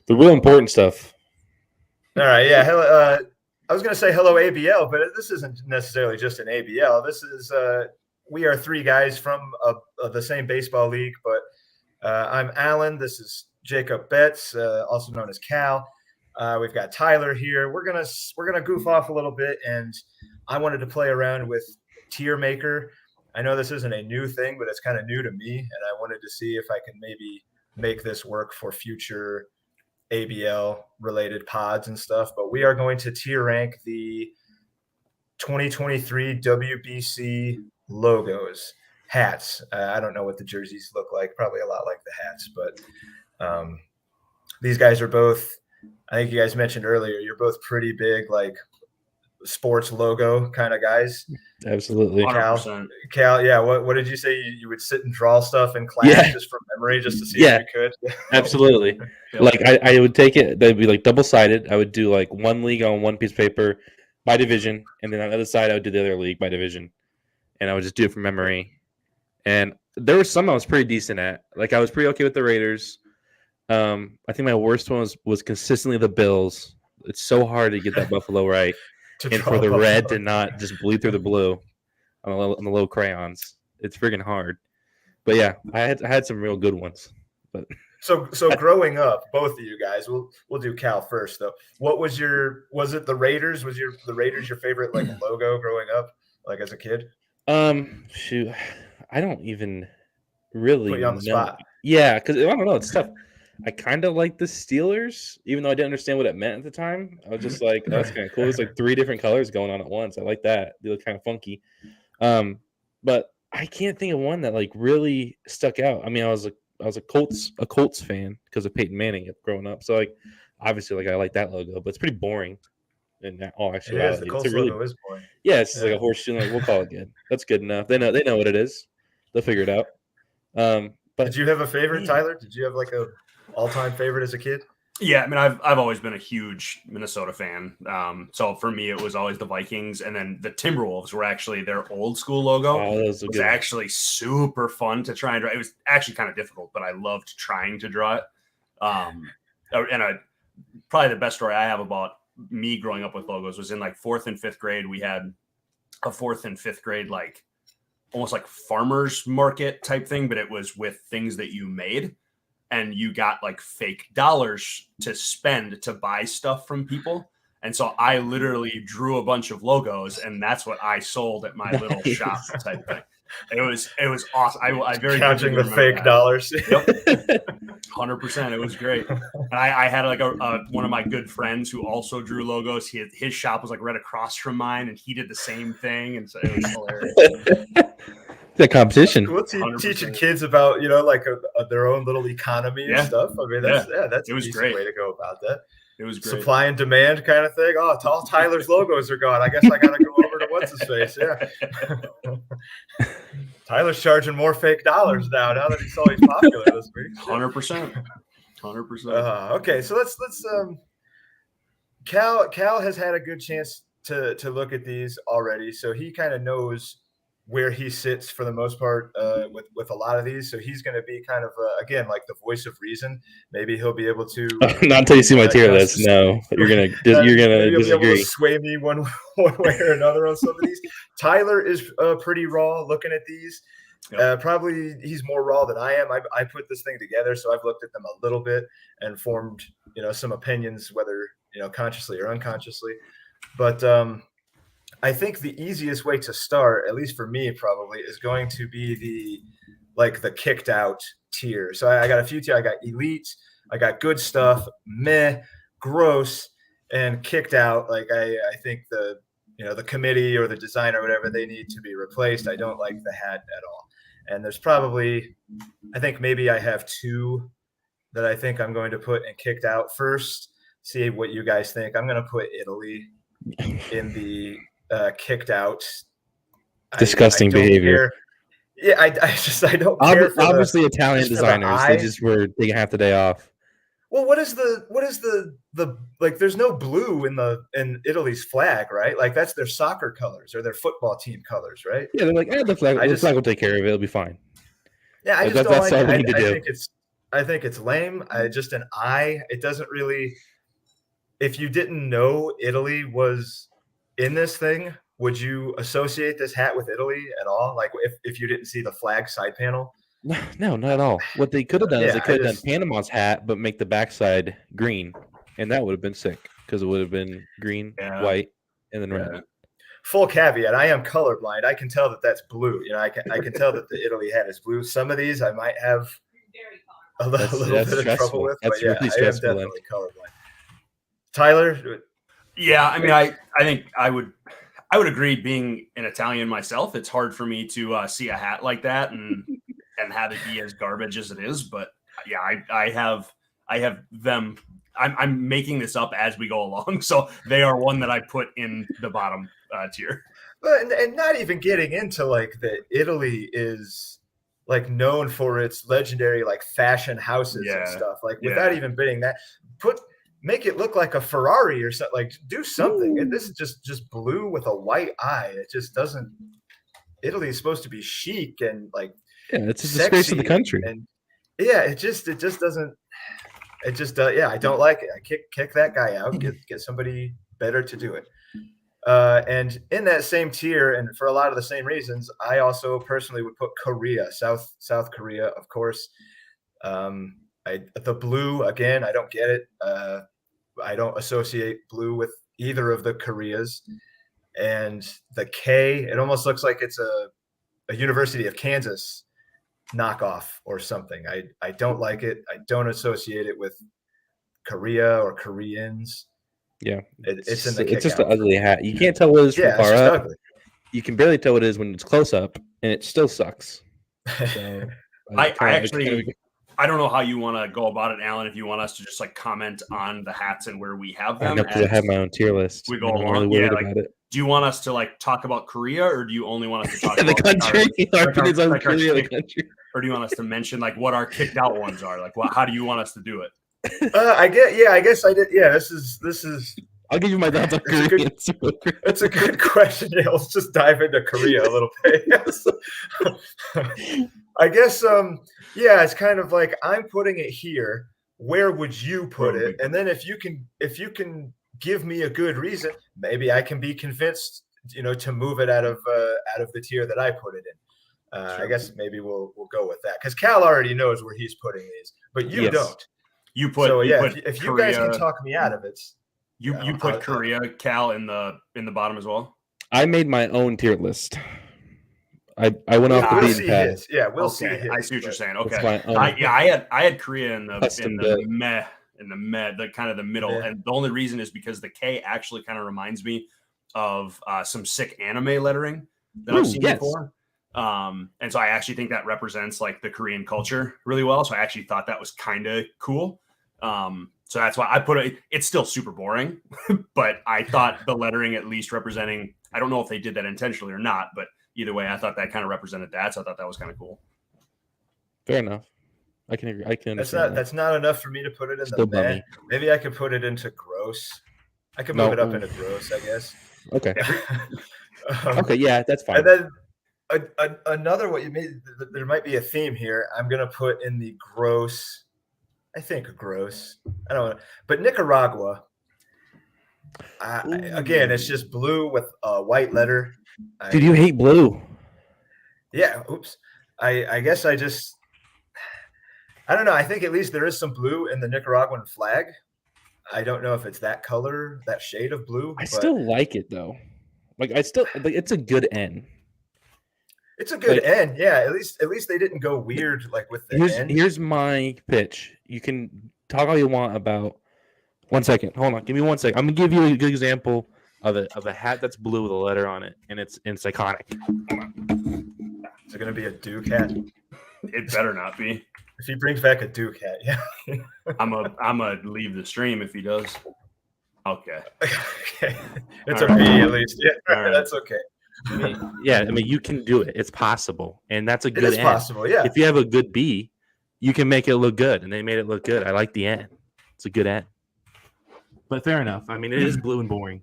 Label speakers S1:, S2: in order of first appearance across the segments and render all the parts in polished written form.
S1: The real important stuff.
S2: All right, yeah. Hello, I was going to say hello ABL, but this isn't necessarily just an ABL. This is we are three guys from the same baseball league, but I'm Alan. This is Jacob Betts, also known as Cal. We've got Tyler here. We're gonna goof off a little bit, and I wanted to play around with Tier Maker. I know this isn't a new thing, but it's kind of new to me, and I wanted to see if I can maybe make this work for future ABL related pods and stuff. But we are going to tier rank the 2023 WBC logos, hats. I don't know what the jerseys look like. Probably a lot like the hats, but these guys are both. I think you guys mentioned earlier, you're both pretty big, like sports logo kind of guys.
S1: Absolutely.
S3: 100%.
S2: Cal, yeah. What did you say? You would sit and draw stuff in class just from memory, just to see if you could?
S1: Absolutely. Like I would take it. They'd be like double-sided. I would do like one league on one piece of paper by division, and then on the other side I would do the other league by division, and I would just do it from memory. And there were some I was pretty decent at. Like I was pretty okay with the Raiders. I think my worst one was consistently the Bills. It's so hard to get that Buffalo right, and for the red to not just bleed through the blue on the low crayons. It's friggin' hard. But yeah, I had some real good ones. But
S2: so growing up, both of you guys, we'll do Cal first though. What was it the Raiders? Was the Raiders your favorite like logo growing up, like as a kid?
S1: Shoot, I don't even really
S2: put you on the spot.
S1: Yeah, because I don't know, it's tough. I kind of like the Steelers, even though I didn't understand what it meant at the time. I was just like, oh, that's kind of cool. There's like 3 different colors going on at once. I like that. They look kind of funky. But I can't think of one that like really stuck out. I mean, I was a Colts fan because of Peyton Manning growing up. So like obviously like I like that logo, but it's pretty boring. In all actuality,
S2: the Colts logo is boring.
S1: Yeah, it's just like a horseshoe. Like we'll call it good. That's good enough. They know what it is. They'll figure it out. But
S2: did you have a favorite, Tyler? Did you have like a all-time favorite as a kid?
S3: Yeah, I mean, I've always been a huge Minnesota fan. So for me, it was always the Vikings, and then the Timberwolves were actually their old school logo.
S1: Oh,
S3: it was actually super fun to try and draw. It was actually kind of difficult, but I loved trying to draw it. Probably the best story I have about me growing up with logos was in like 4th and 5th grade. We had a 4th and 5th grade like almost like farmers market type thing, but it was with things that you made. And you got like fake dollars to spend to buy stuff from people. And so I literally drew a bunch of logos, and that's what I sold at my little shop type thing. It was awesome. I very
S2: counting the fake dollars.
S3: Yep, 100%. It was great. And I had like one of my good friends who also drew logos. His shop was like right across from mine, and he did the same thing. And so it was hilarious.
S1: The competition.
S2: Cool. Teaching kids about like their own little economy and stuff. I mean, that's
S3: it was
S2: a
S3: great
S2: way to go about that.
S3: It was great.
S2: Supply and demand kind of thing. Oh, all Tyler's logos are gone. I guess I got to go over to what's his face. Yeah. Tyler's charging more fake dollars now that he saw he's popular this week.
S3: 100%. 100%.
S2: Okay, so let's Cal has had a good chance to look at these already, so he kind of knows where he sits for the most part with a lot of these. So he's going to be kind of, again, like the voice of reason. Maybe he'll be able to
S1: not until you see my tier list. No, you're going to disagree.
S2: Be able to sway me one way or another on some of these. Tyler is pretty raw looking at these. Yep. Probably he's more raw than I am. I put this thing together, so I've looked at them a little bit and formed, some opinions, whether, consciously or unconsciously. But, I think the easiest way to start, at least for me, probably is going to be the kicked out tier. So I got a few tiers. I got elite, I got good stuff, meh, gross, and kicked out. Like I think the committee or the design or whatever, they need to be replaced. I don't like the hat at all. And there's probably, I think maybe I have 2 that I think I'm going to put in kicked out first. See what you guys think. I'm going to put Italy in the kicked out.
S1: Disgusting behavior.
S2: Yeah, I don't care.
S1: Obviously, Italian designers, they just were taking half the day off.
S2: Well, what is the like? There's no blue in Italy's flag, right? Like that's their soccer colors or their football team colors, right?
S1: Yeah, they're like, the flag will take care of it. It'll be fine.
S2: Yeah, I just don't like it. I think I think it's lame. Just an eye. It doesn't really. If you didn't know Italy was in this thing, would you associate this hat with Italy at all? Like if you didn't see the flag side panel?
S1: No, not at all. What they could have done is they
S2: Yeah,
S1: could have done Panama's hat, but make the backside green, and that would have been sick because it would have been green, white, and then red.
S2: Full caveat: I am colorblind. I can tell that that's blue. I can tell that the Italy hat is blue. Some of these I might have a little bit of trouble with, but yeah, I am definitely colorblind. Tyler?
S3: Yeah, I mean, I think I would agree. Being an Italian myself, it's hard for me to see a hat like that and have it be as garbage as it is. But yeah, I have them. I'm making this up as we go along, so they are one that I put in the bottom tier.
S2: But and not even getting into like that Italy is like known for its legendary like fashion houses and stuff. Like without even bidding that, make it look like a Ferrari or something. Like do something. And this is just blue with a white eye. It just doesn't. Italy is supposed to be chic and like
S1: it's a disgrace of the country.
S2: And it just doesn't. It just I don't like it. I kick that guy out. Get somebody better to do it. And in that same tier, and for a lot of the same reasons, I also personally would put Korea, South Korea, of course. The blue again, I don't get it. I don't associate blue with either of the Koreas. And the K, it almost looks like it's a University of Kansas knockoff or something. I don't like it. I don't associate it with Korea or Koreans.
S1: Yeah,
S2: it's
S1: just an ugly hat. You can't tell what it is from far up.
S2: Ugly.
S1: You can barely tell what it is when it's close up, and it still sucks. So,
S3: I don't know how you want to go about it, Alan. If you want us to just like comment on the hats and where we have them,
S1: I have my own tier list.
S3: We go along.
S1: Really about it.
S3: Do you want us to like talk about Korea, or do you only want us to talk about
S1: the country? The country.
S3: Or do you want us to mention like what our kicked out ones are? Like, how do you want us to do it?
S2: I guess I did. Yeah, this is.
S1: I'll give you my thoughts on Korea.
S2: That's a good question. Yeah, let's just dive into Korea a little bit. I guess. It's kind of like I'm putting it here. Where would you put it? And then if you can give me a good reason, maybe I can be convinced, to move it out of the tier that I put it in. Sure. I guess maybe we'll go with that because Cal already knows where he's putting these, but you don't. If you guys can talk me out of it,
S3: you put Korea, Cal in the bottom as well.
S1: I made my own tier list. I went off the beaten path.
S2: Yeah, we'll see.
S3: I see what you're saying. Okay, I had Korea in the meh, the kind of the middle, and the only reason is because the K actually kind of reminds me of some sick anime lettering that I've seen before. And so I actually think that represents like the Korean culture really well. So I actually thought that was kind of cool. So that's why I put it. It's still super boring, but I thought the lettering at least representing. I don't know if they did that intentionally or not, but either way, I thought that kind of represented that. So I thought that was kind of cool.
S1: Fair enough. I can agree. I can.
S2: That's not enough for me to put it in the meh. Maybe I could put it into gross. I could move it up into gross, I guess.
S1: Okay. Okay. Yeah, that's fine.
S2: And then. Another what you made, there might be a theme here. I'm gonna put in the gross. I think gross. I don't know, but Nicaragua. Again, it's just blue with a white letter.
S1: Dude, you hate blue.
S2: Yeah. Oops. I guess I don't know. I think at least there is some blue in the Nicaraguan flag. I don't know if it's that color, that shade of blue.
S1: I still like it though. It's a good N.
S2: It's a good end, yeah. At least they didn't go weird like with the end.
S1: Here's my pitch. You can talk all you want about. 1 second, hold on. Give me 1 second. I'm gonna give you a good example of a hat that's blue with a letter on it, and it's iconic.
S2: Is it gonna be a Duke hat?
S3: It better not be.
S2: If he brings back a Duke hat, yeah.
S3: I'm a leave the stream if he does. Okay.
S2: Okay. It's all a B at least. Yeah, right. That's okay.
S1: I mean, you can do it. It's possible, and that's a good.
S2: It is possible, yeah.
S1: If you have a good B, you can make it look good, and they made it look good. I like the N. It's a good N. But fair enough. I mean, it is blue and boring.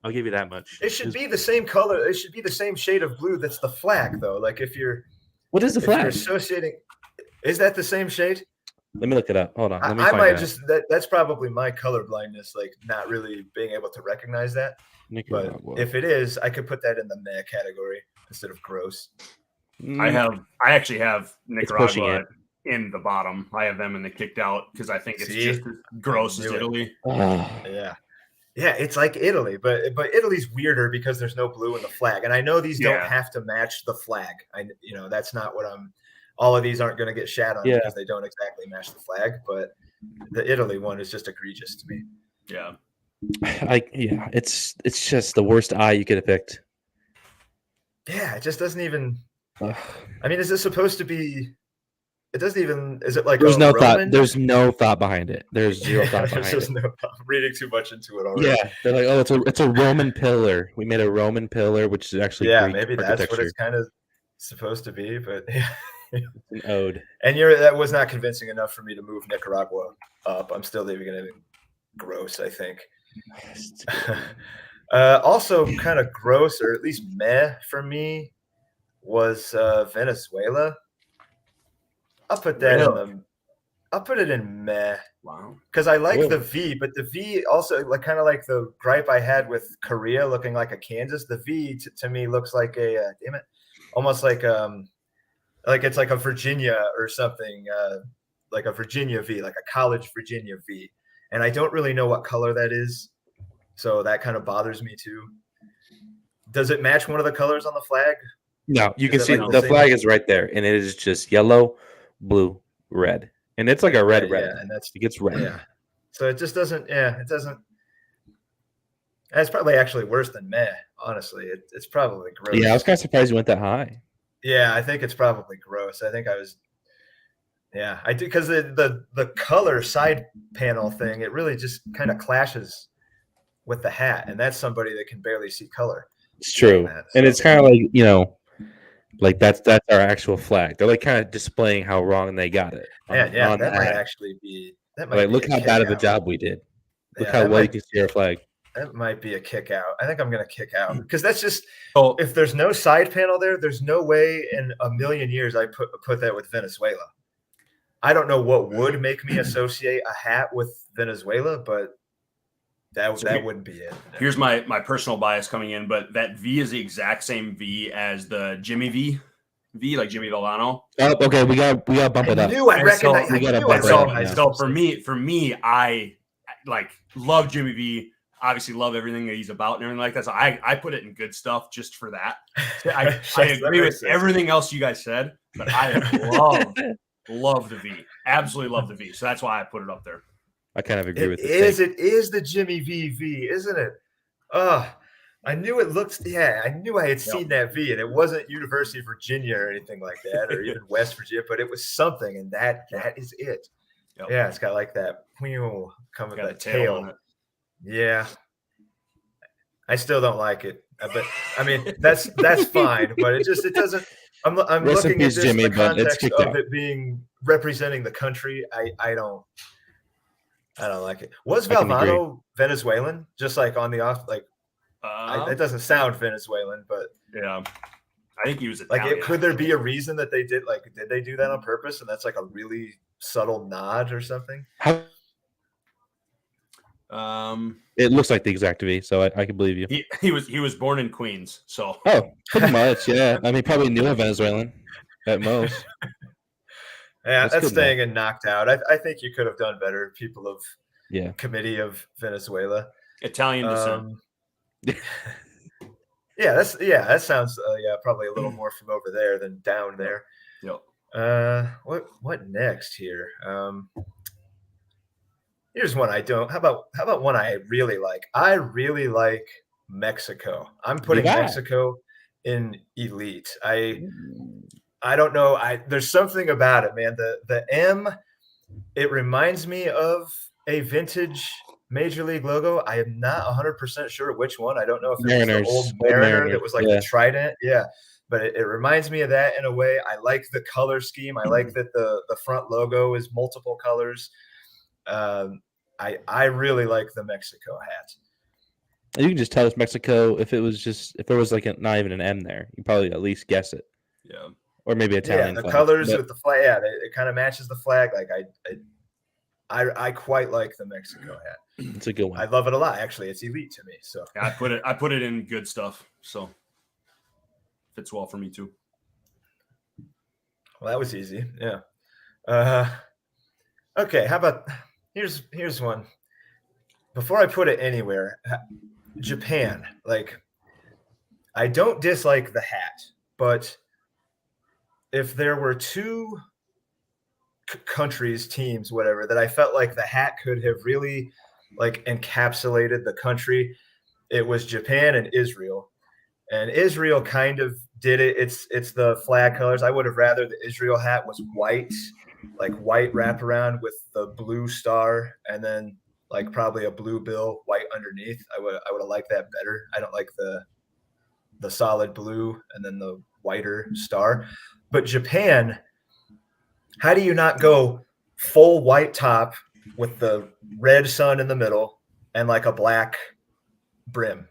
S1: I'll give you that much.
S2: It should be the same color. It should be the same shade of blue that's the flag, though. Like if you're.
S1: What is the flag?
S2: You're associating. Is that the same shade?
S1: Let me look it up. Hold on. Let me
S2: I
S1: find
S2: might
S1: out.
S2: just that's probably my color blindness, like not really being able to recognize that.
S1: Nicaragua.
S2: But if it is, I could put that in the meh category instead of gross.
S3: I actually have
S1: It's pushing
S3: Nicaragua
S1: it.
S3: in the bottom. I have them in the kicked out because I think it's
S2: See?
S3: just as gross as
S2: knew it.
S3: Italy.
S2: Yeah. Yeah, it's like Italy, but Italy's weirder because there's no blue in the flag. And I know these don't
S3: Yeah.
S2: have to match the flag. That's not what all of these aren't going to get shat on because they don't exactly match the flag, but the Italy one is just egregious to me.
S3: Yeah.
S1: It's just the worst eye you could have picked.
S2: Yeah, it just doesn't even.
S1: Ugh.
S2: I mean, is it supposed to be? It doesn't even. Is it like
S1: There's
S2: a
S1: no
S2: Roman?
S1: thought. There's no thought behind it. There's zero thought behind it.
S2: I'm reading too much into it already.
S1: Yeah, they're like, oh, it's a Roman pillar. We made a Roman pillar, which is actually Greek
S2: maybe that's what it's kind of supposed to be, but yeah.
S1: It's an ode.
S2: And that was not convincing enough for me to move Nicaragua up. I'm still leaving it gross, I think. Also kind of gross, or at least meh for me, was Venezuela. I'll put that I'll put it in meh.
S3: Wow.
S2: Because I like the V, but the V also kind of like the gripe I had with Korea looking like a Kansas. The V to me looks like almost like it's like a Virginia or something, like a Virginia V, like a college Virginia V. And I don't really know what color that is. So that kind of bothers me too. Does it match one of the colors on the flag?
S1: No, you can see the flag is right there, and it is just yellow, blue, red. And it's like a red.
S2: Yeah, and it
S1: gets red.
S2: Yeah. So it just doesn't, it doesn't. It's probably actually worse than meh, honestly. It's probably gross.
S1: Yeah, I was kind of surprised you went that high.
S2: Yeah, I think it's probably gross. I think I was. Yeah, I do, because the color side panel thing, it really just kind of clashes with the hat, and that's somebody that can barely see color.
S1: It's true, and it's kind of like like that's our actual flag. They're like kind of displaying how wrong they got it.
S2: That might actually be. That might
S1: like,
S2: be
S1: look how bad of a job we did. Look how well you can see our flag.
S2: That might be a kick out. I think I'm going to kick out because that's just. If there's no side panel there, there's no way in a million years I put that with Venezuela. I don't know what would make me associate a hat with Venezuela, but that wouldn't be it.
S3: Here's my personal bias coming in, but that V is the exact same V as the Jimmy V, like Jimmy Villano.
S1: Oh, okay, we got to bump it up.
S2: I knew I recognized.
S1: We got to bump it up.
S3: So for me, I like love Jimmy V. Obviously, love everything that he's about and everything like that. So I put it in good stuff just for that. I agree with everything else you guys said, but I love the V. Absolutely love the V. So that's why I put it up there.
S1: I kind of agree with
S2: it. It is the Jimmy V, isn't it? I knew it looked. Yeah, I knew I had seen that V, and it wasn't University of Virginia or anything like that, or even West Virginia, but it was something, and that is it. Yep. Yeah, it's got like that coming with that tail. Yeah, I still don't like it, but I mean that's fine. But it doesn't. I'm looking at this in the context of it being representing the country. I don't like it. Was Valvano Venezuelan? Just like on the off, like it doesn't sound Venezuelan, but
S3: yeah, I think he was Italian.
S2: Like, could there be a reason that they did they do that on purpose? And that's like a really subtle nod or something.
S1: It looks like the exact V, so I can believe you.
S3: He was born in Queens, so
S1: pretty much, yeah. I mean, probably knew a Venezuelan at most.
S2: Yeah, that's staying in knocked out. I think you could have done better, people of Committee of Venezuela.
S3: Italian descent.
S2: That sounds probably a little more from over there than down there.
S3: Yep.
S2: What next here? Here's one I don't. How about one I really like? I really like Mexico. I'm putting Mexico in elite. I don't know. There's something about it, man. The M, it reminds me of a vintage Major League logo. I am not 100% sure which one. I don't know if it was the old Mariner that was like the trident. Yeah. But it reminds me of that in a way. I like the color scheme. I like that the front logo is multiple colors. I really like the Mexico hat.
S1: You can just tell it's Mexico if there was like not even an M there. You probably at least guess it.
S3: Yeah.
S1: or maybe Italian.
S2: the
S1: flag.
S2: colors
S1: But
S2: with the flag. Yeah, it kind of matches the flag. Like I quite like the Mexico hat.
S1: it's a good one.
S2: I love it a lot. Actually, it's elite to me. So
S3: Yeah, I put it in good stuff. So fits well for me too.
S2: well, that was easy. Yeah. Okay. How about here's one. Before I put it anywhere, Japan. Like, I don't dislike the hat, but if there were two countries, teams, whatever, that I felt like the hat could have really like encapsulated the country, it was Japan and Israel. And Israel kind of did it. It's the flag colors. I would have rather the Israel hat was white, like white wraparound with the blue star, and then like probably a blue bill, white underneath. I would have liked that better. I don't like the solid blue and then the whiter star. But Japan, how do you not go full white top with the red sun in the middle and like a black brim?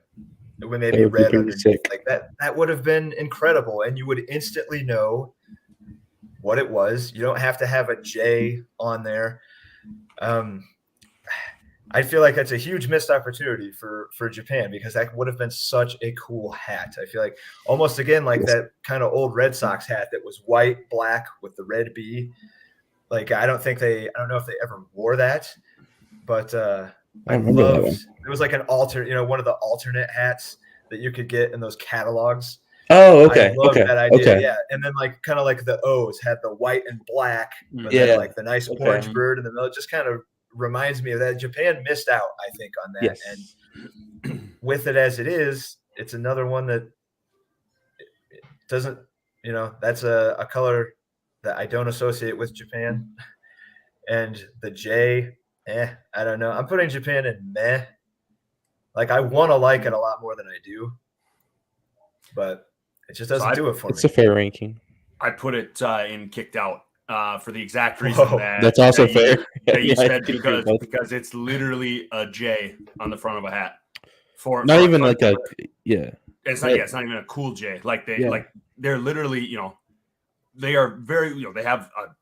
S2: With maybe
S1: That would be
S2: red
S1: pretty
S2: underneath.
S1: sick.
S2: Like that would have been incredible. And you would instantly know what it was. You don't have to have a J on there. I feel like that's a huge missed opportunity for Japan, because that would have been such a cool hat. I feel like almost again like that kind of old Red Sox hat that was white, black with the red B. Like I don't know if they ever wore that, but
S1: I remember that one.
S2: it was like an one of the alternate hats that you could get in those catalogs.
S1: Oh, okay.
S2: I love
S1: Okay.
S2: that idea.
S1: Okay.
S2: Yeah. And then like kind of like the O's had the white and black, but
S1: Yeah.
S2: then like the nice
S1: Okay.
S2: orange bird in the middle. It just kind of reminds me of that. Japan missed out, I think, on that.
S1: Yes.
S2: And with it as it is, it's another one that doesn't, that's a color that I don't associate with Japan. And the J, I don't know. I'm putting Japan in meh. Like I want to like it a lot more than I do, but it just doesn't do it for me.
S1: It's a fair ranking.
S3: I put it in kicked out for the exact reason that
S1: That's also fair.
S3: That you
S1: Yeah, I
S3: said
S1: think you're both.
S3: because it's literally a J on the front of a hat. For
S1: Not
S3: for
S1: even
S3: a
S1: like
S3: country.
S1: it's not.
S3: It's not even a cool J. Like
S1: Yeah.
S3: they're literally, they are very, they have a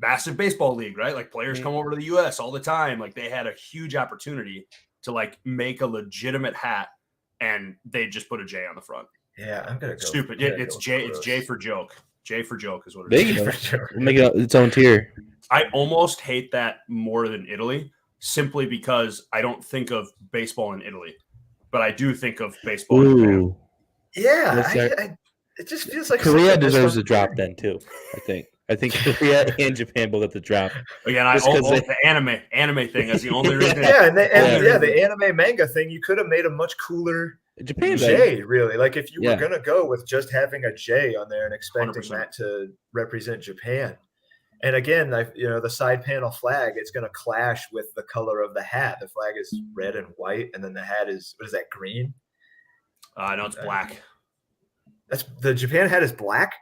S3: massive baseball league, right? Like players come over to the US all the time. Like they had a huge opportunity to like make a legitimate hat, and they just put a J on the front.
S2: Yeah, I'm gonna go.
S3: Stupid. It's J. It's J for joke. J for joke is what it
S1: There
S3: is.
S1: you go. We'll make it its own tier.
S3: I almost hate that more than Italy, simply because I don't think of baseball in Italy, but I do think of baseball in Japan.
S1: Ooh.
S2: Yeah, it just feels like
S1: Korea deserves a drop then too. I think Korea and Japan both have to drop.
S3: Again, the anime thing is the only reason.
S2: Yeah, the anime manga thing. You could have made a much cooler
S1: Japan
S2: J, really. Like if you
S1: Yeah.
S2: were gonna go with just having a J on there and expecting
S3: 100%.
S2: that to represent Japan. And again, the side panel flag, it's gonna clash with the color of the hat. The flag is red and white, and then the hat is, what is that, green?
S3: No, it's black.
S2: That's the Japan hat is black.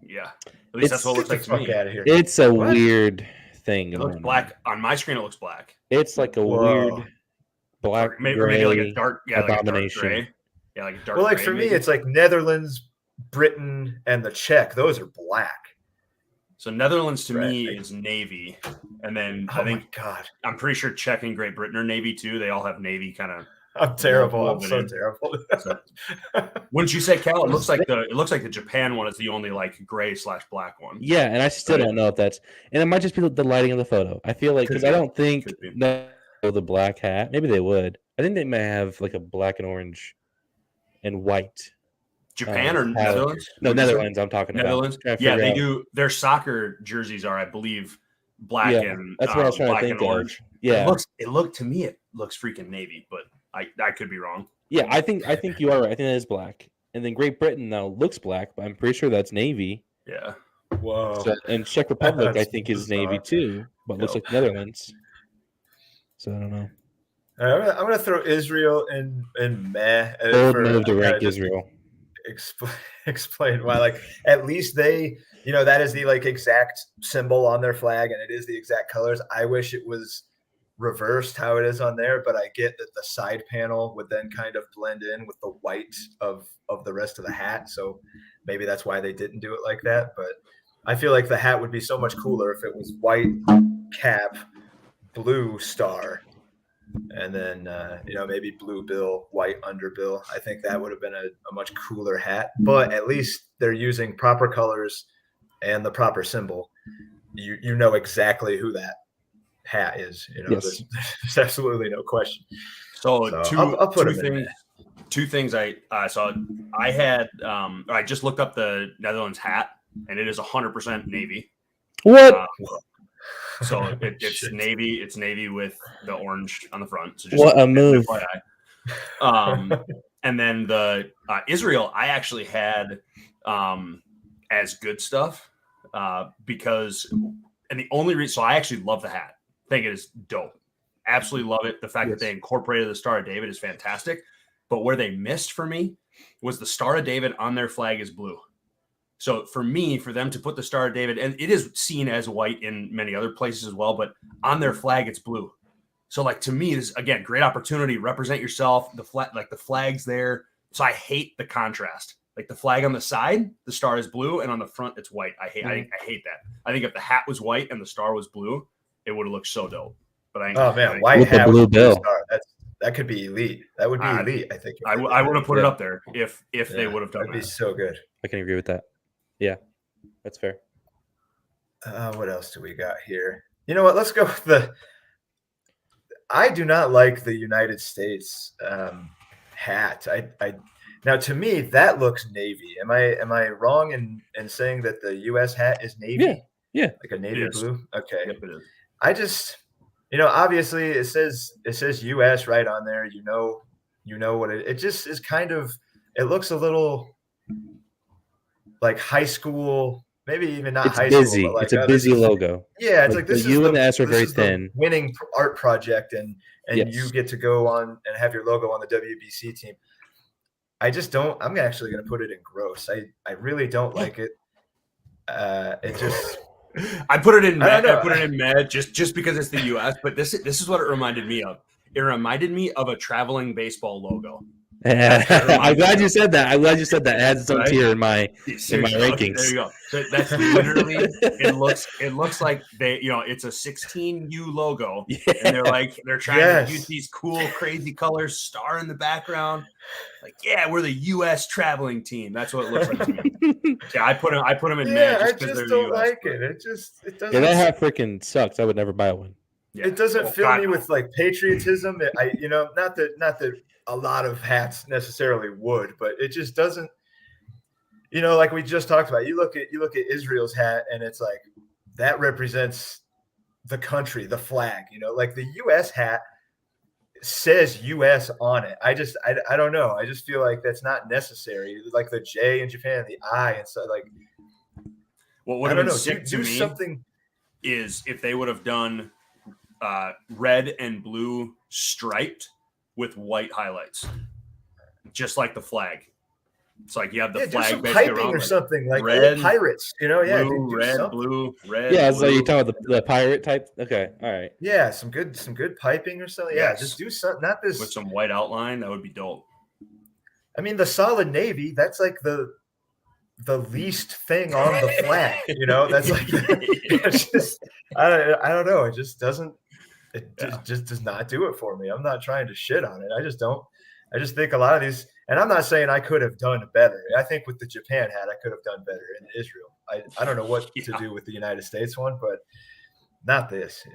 S3: Yeah, at least that's what it looks like to me.
S2: Out of here.
S1: It's a weird thing.
S3: It looks black on my screen. It looks black.
S1: It's like a weird black,
S3: maybe
S1: gray
S3: like a dark,
S1: abomination.
S3: Like a dark gray. Yeah, like a dark.
S2: Well, like
S3: gray,
S2: for me,
S3: maybe.
S2: it's like Netherlands, Britain, and the Czech. Those are black.
S3: So Netherlands to me is navy, and then I think I'm pretty sure Czech and Great Britain are navy too. They all have navy kind of.
S2: I'm terrible. I'm so terrible.
S3: So, wouldn't you say, Cal? It looks like the Japan one is the only like gray/black one.
S1: Yeah, and I still don't know if that's, and it might just be the lighting of the photo. I feel like because I don't think the black hat. Maybe they would. I think they may have like a black and orange, and white.
S3: Japan or Netherlands?
S1: No, Netherlands. I'm talking
S3: Netherlands.
S1: about.
S3: Yeah, they do. Their soccer jerseys are, I believe, black and
S1: that's what I was trying to think
S3: orange.
S1: Of. Yeah,
S3: it looks freaking navy, but I could be wrong.
S1: Yeah, I think you are right. I think that is black. And then Great Britain now looks black, but I'm pretty sure that's navy.
S3: Yeah.
S2: Whoa.
S1: So, and Czech Republic, I think, is navy too, but looks like Netherlands. So I don't know.
S2: All right, I'm gonna throw Israel in meh.
S1: Bold move to rank Israel.
S2: Explain why. Like at least they, that is the like exact symbol on their flag, and it is the exact colors. I wish it was reversed how it is on there, but I get that the side panel would then kind of blend in with the white of the rest of the hat. So maybe that's why they didn't do it like that. But I feel like the hat would be so much cooler if it was white cap, blue star, and then maybe blue bill, white underbill. I think that would have been a much cooler hat. But at least they're using proper colors and the proper symbol. You know exactly who that hat is. There's absolutely no question.
S3: So
S2: I'll put
S3: two things. Two things I saw. I had I just looked up the Netherlands hat, and it is 100% navy.
S1: What?
S3: So it's navy. It's navy with the orange on the front. So
S1: what a move!
S3: And then the Israel, I actually had as good stuff because, and the only reason, so I actually love the hat. I think it is dope. Absolutely love it. The fact that they incorporated the Star of David is fantastic. But where they missed for me was the Star of David on their flag is blue. So for them to put the Star of David, and it is seen as white in many other places as well, but on their flag, it's blue. So like, to me, this is, again, great opportunity. Represent yourself. The flag's there. So I hate the contrast. Like the flag on the side, the star is blue, and on the front, it's white. I hate that. I think if the hat was white and the star was blue, it would have looked so dope. But
S2: white hat with a blue star. That could be elite. That would be elite. I think
S3: I would have put it up there if they would have done that.
S2: That'd be so good.
S1: I can agree with that. Yeah, that's fair.
S2: What else do we got here? You know what? Let's go with I do not like the United States hat. Now to me that looks navy. Am I wrong in saying that the U.S. hat is navy?
S1: Yeah,
S2: like a navy blue. Okay,
S3: yep, it is.
S2: I just. Obviously it says U.S. right on there. You know what it just is kind of. It looks a little like high school, maybe even not high
S1: busy.
S2: School. But like,
S1: it's a busy logo.
S2: Yeah, it's like this.
S1: The U and the S are very thin.
S2: Winning art project, and you get to go on and have your logo on the WBC team. I just don't. I'm actually going to put it in gross. I really don't like it. It just.
S3: I put it in med just because it's the U.S. But this is what it reminded me of. It reminded me of a traveling baseball logo.
S1: I'm glad you said that. It adds its own tier in my rankings.
S3: Okay, there you go. So that's literally it looks like they it's a 16U logo, and they're trying to use these cool crazy colors, star in the background. Like, we're the U.S. traveling team. That's what it looks like to me. Yeah, I put them in med just because they're the U.S.
S2: like it. It doesn't.
S1: Yeah, that hat freaking sucks. I would never buy one.
S2: Yeah. It doesn't fill me with like patriotism. Not that a lot of hats necessarily would, but it just doesn't. Like we just talked about. You look at Israel's hat, and it's like that represents the country, the flag. Like the U.S. hat says U.S. on it. I don't know. I just feel like that's not necessary. Like the J in Japan, the I, and so like.
S3: What would have been sick to me something is if they would have done red and blue striped with white highlights, just like the flag. It's like you have the flag
S2: do some piping around, or something like red pirates.
S3: Blue, red, blue, red.
S1: Yeah, it's like you're talking about the pirate type. Okay, all right.
S2: Yeah, some good piping or something. Yeah, just do something. Not this
S3: with some white outline. That would be dope.
S2: I mean, the solid navy. That's like the least thing on the flag. That's like it's just. I don't know. It just doesn't. It just does not do it for me. I'm not trying to shit on it. I just don't. I just think a lot of these, and I'm not saying I could have done better. I think with the Japan hat, I could have done better in Israel. I don't know what to do with the United States one, but not this,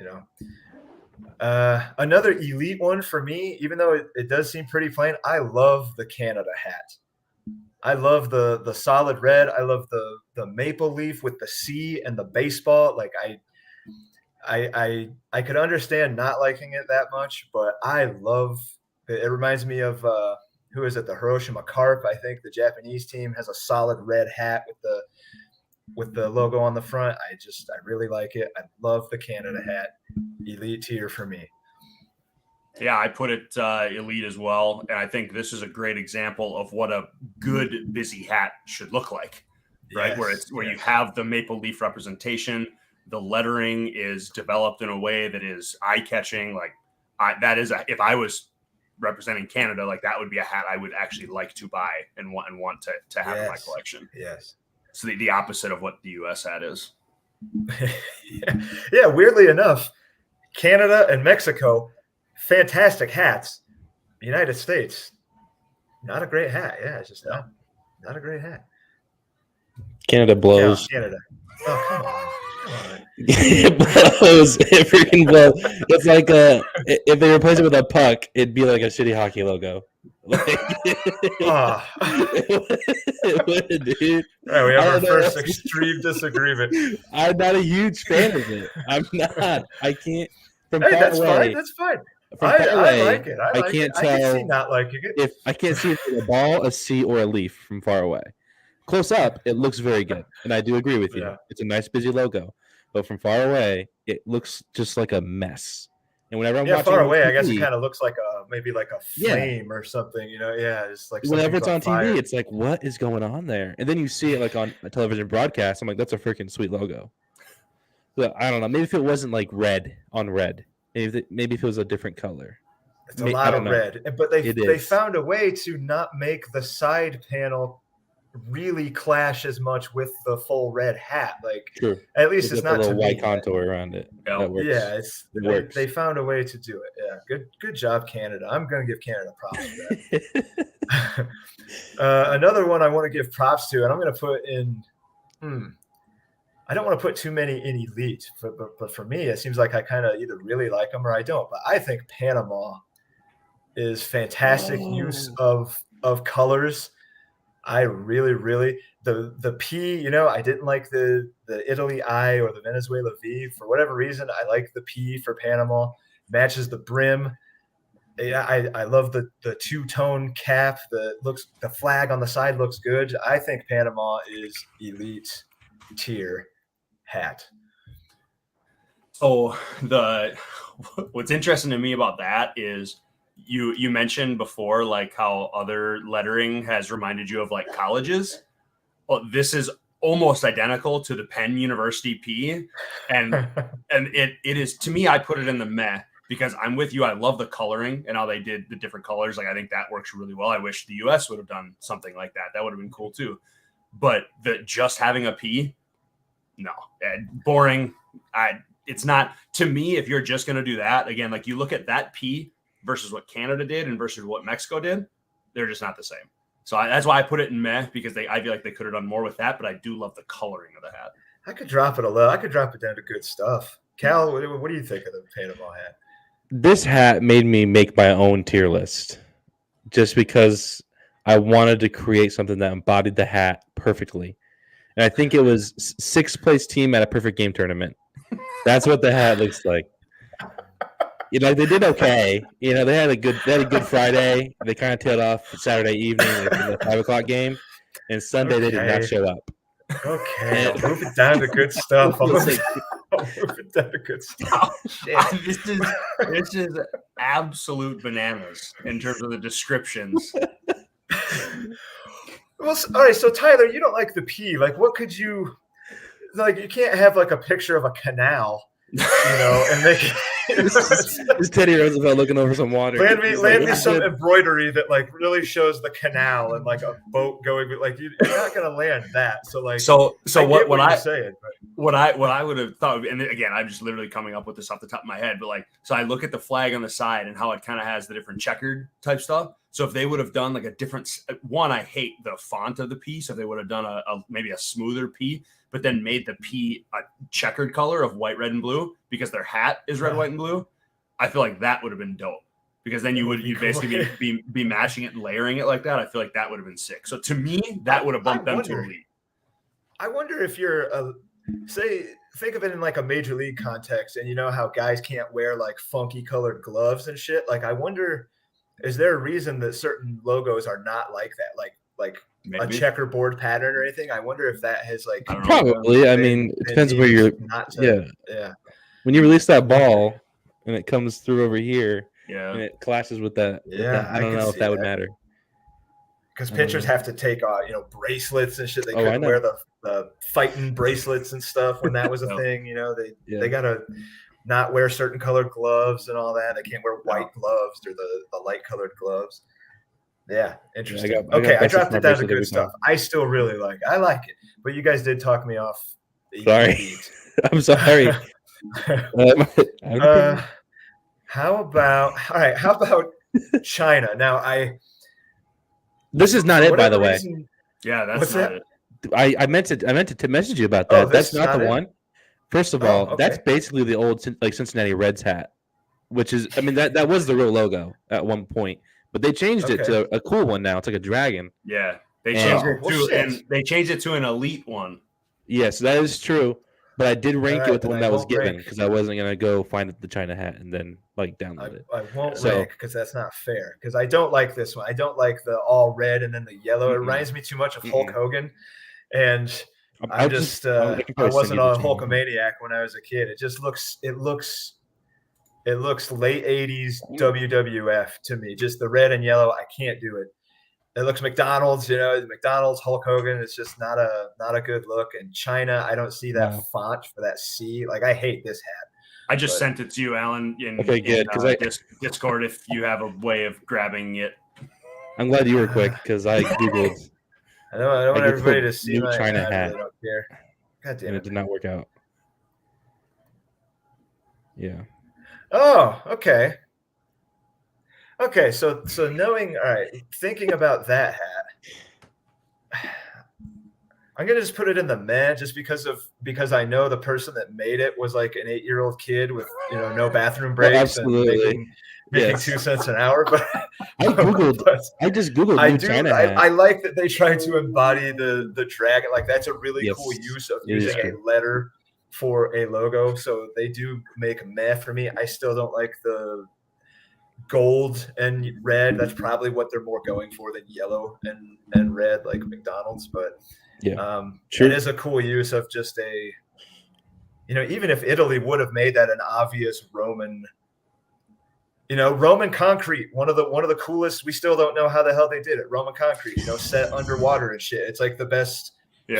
S2: Another elite one for me, even though it does seem pretty plain, I love the Canada hat. I love the solid red. I love the maple leaf with the C and the baseball. Like I could understand not liking it that much, but I love it. It reminds me of who is it? The Hiroshima Carp. I think the Japanese team has a solid red hat with the logo on the front. I really like it. I love the Canada hat. Elite tier for me.
S3: Yeah, I put it elite as well, and I think this is a great example of what a good busy hat should look like, right?
S2: Yes,
S3: where you have the maple leaf representation. The lettering is developed in a way that is eye-catching. Like if I was representing Canada, like that would be a hat I would actually like to buy and want to have in my collection.
S2: Yes.
S3: So the opposite of what the U.S. hat is.
S2: Yeah. Weirdly enough, Canada and Mexico, fantastic hats. United States, not a great hat. Yeah, it's just not a great hat.
S1: Canada blows.
S2: Yeah, Canada. Oh, come on.
S1: It blows. It freaking blows. It's like if they replace it with a puck, it'd be like a shitty hockey logo. Like, it would, dude.
S2: All right, we have our first extreme disagreement.
S1: I'm not a huge fan of it. I'm not. I can't. From
S2: Hey,
S1: far
S2: that's
S1: away,
S2: fine. That's fine. I like it. I can't tell. I can see not liking it.
S1: If I can't see a ball, a sea, or a leaf from far away. Close up, it looks very good, and I do agree with you.
S2: Yeah.
S1: It's a nice, busy logo, but from far away, it looks just like a mess. And whenever I'm watching
S2: far away,
S1: TV,
S2: I guess it kind of looks like maybe like a flame or something. It's like
S1: whenever it's on
S2: fire.
S1: TV, it's like, what is going on there? And then you see it like on a television broadcast. I'm like, that's a freaking sweet logo. But I don't know. Maybe if it wasn't like red on red, maybe if it was a different color.
S2: It's a lot of red, but they found a way to not make the side panel really clash as much with the full red hat. Like,
S1: true.
S2: At least it's not
S1: a little white contour around it.
S3: That
S1: works.
S2: Yeah,
S1: it works.
S2: They found a way to do it. Yeah, good job, Canada. I'm going to give Canada props for that. Another one I want to give props to, and I'm going to put in. I don't want to put too many in elite, but for me, it seems like I kind of either really like them or I don't. But I think Panama is fantastic use of colors. I really the P. I didn't like the Italy I or the Venezuela V for whatever reason. I like the P for Panama. Matches the brim. Yeah, I love the two-tone cap. The flag on the side looks good. I think Panama is elite tier hat.
S3: So what's interesting to me about that is you mentioned before like how other lettering has reminded you of like colleges. Well, this is almost identical to the Penn University P, and it is, to me, I put it in the meh because I'm with you. I love the coloring and how they did the different colors. Like I think that works really well. I wish the US would have done something like that. That would have been cool too. But just having a P, no, boring. It's not, to me, if you're just going to do that, again, like you look at that P versus what Canada did and versus what Mexico did, they're just not the same. So that's why I put it in meh, because I feel like they could have done more with that, but I do love the coloring of the hat.
S2: I could drop it a little. I could drop it down to good stuff. Cal, what do you think of the Panama hat?
S1: This hat made me make my own tier list just because I wanted to create something that embodied the hat perfectly. And I think it was 6th place team at a perfect game tournament. That's what the hat looks like. They did okay. They had a good Friday. They kind of tailed off Saturday evening in the 5:00 game, and Sunday they did not show up.
S2: Okay, I'll move it down to good stuff. I'll move it down to good stuff.
S3: This is absolute bananas in terms of the descriptions.
S2: Well, all right. So Tyler, you don't like the P. Like, what could you like? You can't have like a picture of a canal, and make it.
S1: It's Teddy Roosevelt looking over some water.
S2: Land me some embroidery that like really shows the canal and like a boat going. Like you're not gonna land that. So like what I would have thought, and again, I'm just literally coming up with this off the top of my head. But like, so I look at the flag on the side and how it kind of has the different checkered type stuff. So if they would have done like a different one, I hate the font of the P. So if they would have done maybe a smoother P, but then made the P a checkered color of white, red, and blue because their hat is red, white, and blue, I feel like that would have been dope. Because then you'd basically be matching it and layering it like that. I feel like that would have been sick. So to me, that would have bumped them to elite. I wonder if you're think of it in like a major league context, and you know how guys can't wear like funky colored gloves and shit. Like I wonder, is there a reason that certain logos are not like that? Like maybe a checkerboard pattern or anything? I wonder if that has like
S1: probably. I mean, it depends where you're. Yeah. When you release that ball and it comes through over here, and it clashes with that. I don't know if that would matter.
S2: Because pitchers have to take bracelets and shit. They couldn't wear the fighting bracelets and stuff when that was a thing. They gotta not wear certain colored gloves and all that. They can't wear white gloves or the light colored gloves. Yeah, interesting.
S1: I got
S2: Okay, I
S1: Best
S2: dropped it down to
S1: bracelet every
S2: good stuff.
S1: time.
S2: I still really like it. I like it, but you guys did talk me off. the
S1: Sorry.
S2: beat.
S1: I'm sorry.
S2: How about China? Now
S1: this is not
S2: for
S1: it, by
S2: whatever
S1: the way.
S2: reason-
S3: Yeah, that's
S2: What's
S3: not
S2: that?
S3: it.
S1: I meant to message you about
S2: Oh,
S1: that.
S2: this
S1: That's
S2: is
S1: not the
S2: not it?
S1: one. First of
S2: Oh,
S1: all,
S2: okay.
S1: that's basically the old Cincinnati Reds hat, which is, I mean, that was the real logo at one point, but they changed it
S2: Okay.
S1: to a cool one now. It's like a dragon.
S3: Yeah, they
S1: And-
S3: changed
S2: Oh,
S3: it
S2: well,
S3: to
S2: shit.
S3: and they changed it to an elite one.
S1: Yes, that is true. But I did rank
S2: Alright,
S1: it with the
S2: then
S1: one
S2: I
S1: that was
S2: won't
S1: given
S2: rank.
S1: because I wasn't gonna go find the China hat and then like download it.
S2: I won't
S1: So-
S2: rank because that's not fair. Because I don't like this one. I don't like the all red and then the yellow. It
S1: Mm-mm.
S2: reminds me too much of Hulk Hogan, and
S1: I
S2: I
S1: just
S2: just
S1: I
S2: I
S1: can probably send
S2: wasn't
S1: you the
S2: a
S1: channel.
S2: Hulkamaniac when I was a kid. It looks late 80s WWF to me. Just the red and yellow. I can't do it. It looks McDonald's, McDonald's, Hulk Hogan. It's just not a good look. And China, I don't see that
S1: No.
S2: font for that C. Like I hate this hat.
S3: I just
S2: But-
S3: sent it to you, Alan, in,
S1: Okay, good,
S3: in
S1: 'cause I-
S3: Discord if you have a way of grabbing it.
S1: I'm glad you were quick because I googled
S2: I don't want
S1: I
S2: everybody
S1: Googled
S2: to see
S1: new
S2: my
S1: China
S2: ad. I
S1: hat.
S2: really don't care. God
S1: and
S2: damn
S1: it
S2: it.
S1: did not work out. Yeah.
S2: Oh, okay. Okay, so knowing, all right, thinking about that hat, I'm gonna just put it in the meh, just because I know the person that made it was like an 8-year-old kid with no bathroom breaks and
S1: absolutely.
S2: making
S1: Yes.
S2: 2 cents an hour. But
S1: I googled.
S2: but
S1: I just googled
S2: I
S1: new
S2: do.
S1: China hat.
S2: I like that they try to embody the dragon. Like that's a really
S1: Yes,
S2: cool use of
S1: it is
S2: using a
S1: cool.
S2: letter for a logo. So they do make meh for me. I still don't like the gold and red. That's probably what they're more going for than yellow and red, like McDonald's. But
S1: Yeah,
S2: it
S1: true.
S2: is a cool use of just a. Even if Italy would have made that an obvious Roman. Roman concrete, one of the coolest. We still don't know how the hell they did it. Roman concrete, set underwater and shit. It's like the best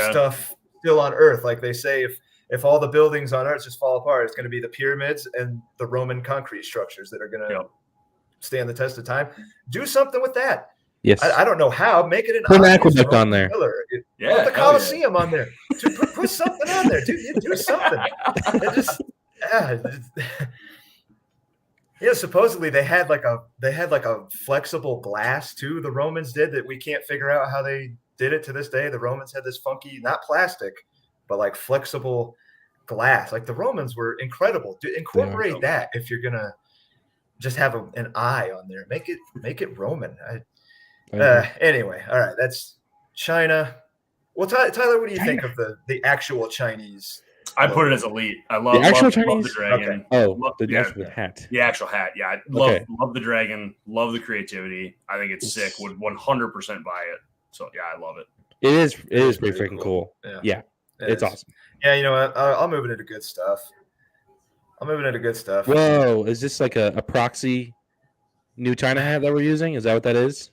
S2: stuff still on Earth. Like they say, if all the buildings on Earth just fall apart, it's going to be the pyramids and the Roman concrete structures that are going to stand the test of time. Do something with that.
S1: Yes.
S2: I don't know how. Make it an
S1: Put an
S2: obvious
S1: aqueduct
S2: Roman
S1: on there.
S2: pillar.
S3: Yeah,
S2: Put the
S3: hell yeah.
S2: Colosseum on there. Dude, put something on there, dude. You do something. It just, supposedly they had like a flexible glass too. The Romans did that. We can't figure out how they did it to this day. The Romans had this funky, not plastic, but like flexible glass. Like the Romans were incredible. Incorporate that if you're gonna just have an eye on there. Make it Roman. Anyway, all right. That's China. Well, Tyler, what do you think of the actual Chinese?
S3: I put it as elite. I love
S1: The actual
S3: love the
S1: Chinese?
S3: dragon.
S1: Oh,
S3: Love-
S1: the
S3: yeah,
S1: actual hat.
S3: The actual hat. Yeah, I love the dragon. Love the creativity. I think it's sick. Would 100% buy it. So yeah, I love it.
S1: It is pretty
S2: pretty
S1: freaking cool.
S2: Yeah.
S1: It's awesome.
S2: Yeah, you know what? I'll move it into good stuff.
S1: Whoa, is this like a proxy new China hat that we're using? Is that what that is?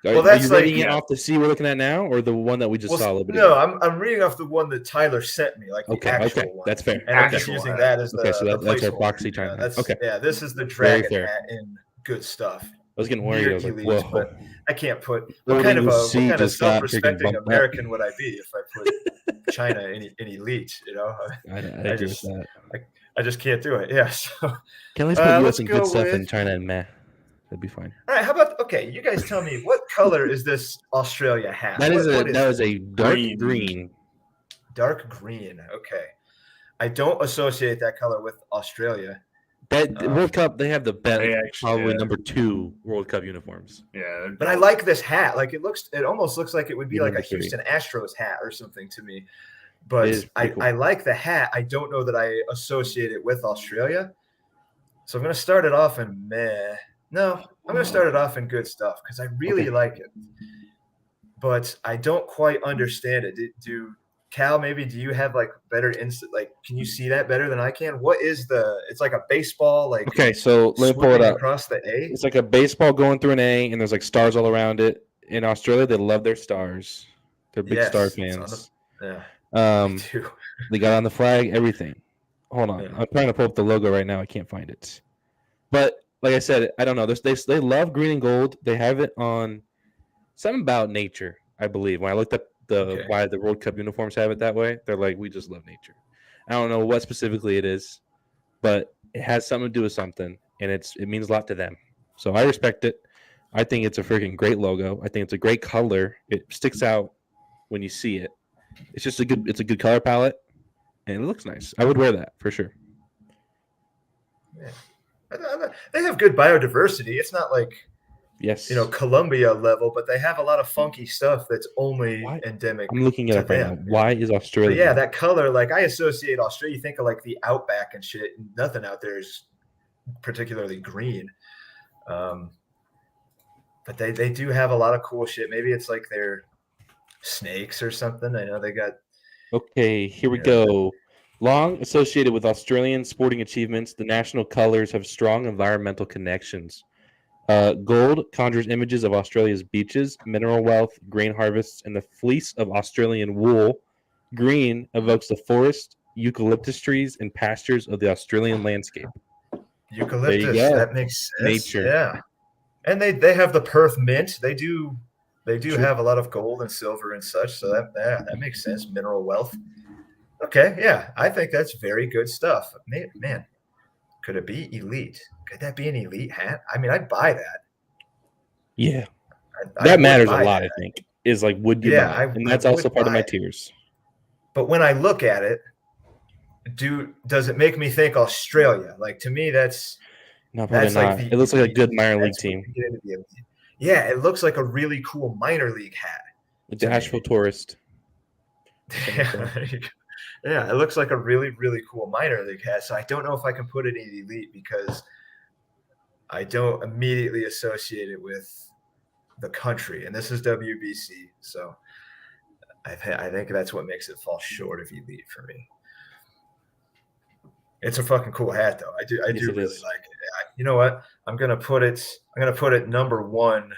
S2: Well,
S1: are
S2: that's
S1: you
S2: like-
S1: reading it
S3: yeah.
S1: off the C we're looking at now, or the one that we just saw a little bit
S2: No,
S1: ago?
S2: I'm reading off the one that Tyler sent me, like the actual one.
S1: That's fair.
S2: And I'm
S1: Okay.
S2: just using that as the
S1: Okay, so
S2: the
S1: that's our
S2: placeholder.
S1: proxy China hat.
S2: That's
S1: Okay.
S2: Yeah, this is the
S1: Very
S2: dragon
S1: fair.
S2: hat in good stuff.
S1: I was getting worried. I was like,
S2: Near
S1: whoa.
S2: but I can't put
S1: Loading
S2: what kind of
S1: with C just got freaking
S2: self-respecting
S1: bumped up.
S2: American would I be if I put China in elite?
S1: I agree
S2: just-
S1: with that.
S2: I just can't do it. Yeah. So, all
S1: Can at least put US
S2: let's
S1: and
S2: go
S1: good stuff in
S2: with-
S1: China and meh. That'd be fine.
S2: right, how about you guys tell me what color is this Australia hat?
S1: That is
S2: What
S1: a dark
S3: Green.
S1: green.
S2: dark green. Okay. I don't associate that color with Australia.
S1: The World Cup, they have the best,
S3: They actually-
S1: probably
S3: yeah.
S1: number 2 World Cup uniforms.
S3: Yeah,
S2: But I like this hat. Like it almost looks like it would be like a
S1: Number 3.
S2: Houston Astros hat or something to me.
S1: It
S2: But
S1: is pretty cool.
S2: I like the hat. I don't know that I associate it with Australia. So I'm gonna start it off in meh. No, I'm gonna start it off in good stuff because I really
S1: Okay.
S2: like it. But I don't quite understand it. Cal, maybe do you have like better insight? Like, can you see that better than I can? What is it's like a baseball, like
S1: Okay, so let me pull it
S2: swooping
S1: up.
S2: across the A?
S1: It's like a baseball going through an A, and there's like stars all around it. In Australia, they love their stars. They're big
S2: Yes,
S1: star
S2: it's on
S1: fans.
S2: Yeah,
S1: Um,
S2: me too.
S1: they got on the flag, everything. Hold on.
S2: Yeah.
S1: I'm trying to pull up the logo right now. I can't find it. But like I said, I don't know. They love green and gold. They have it on something about nature, I believe. When I looked up why the World Cup uniforms have it that way, they're like, we just love nature. I don't know what specifically it is, but it has something to do with something, and it means a lot to them. So I respect it. I think it's a freaking great logo. I think it's a great color. It sticks out when you see it. It's just a good color palette, and it looks nice. I would wear that for sure.
S2: Yeah. They have good biodiversity. It's not like Colombia level, but they have a lot of funky stuff that's only endemic.
S1: I'm looking it up right now. Why is Australia?
S2: But yeah, that color, like I associate Australia. You think of like the outback and shit. Nothing out there is particularly green. But they do have a lot of cool shit. Maybe it's like their snakes or something. I know they got.
S1: Okay, here we go. Long associated with Australian sporting achievements, the national colours have strong environmental connections. Gold conjures images of Australia's beaches, mineral wealth, grain harvests, and the fleece of Australian wool. Green evokes the forest, eucalyptus trees, and pastures of the Australian landscape.
S2: Eucalyptus, that makes sense.
S1: Nature.
S2: Yeah. And they have the Perth mint. They do have a lot of gold and silver and such. So that makes sense. Mineral wealth. Okay, yeah, I think that's very good stuff. Man, could it be elite? Could that be an elite hat? I mean, I'd buy that.
S1: Yeah, that matters a lot. I think is like, would you buy it? And that's also part of my tiers.
S2: But when I look at it, does it make me think Australia? Like to me, that's
S1: probably not. It looks like a good minor league team.
S2: Yeah, it looks like a really cool minor league hat.
S1: Like the Asheville Tourist.
S2: Yeah, it looks like a really, really cool minor league hat. So I don't know if I can put it in elite because I don't immediately associate it with the country. And this is WBC. So I think that's what makes it fall short of elite for me. It's a fucking cool hat, though. I do really like it. You know what? I'm gonna put it number one.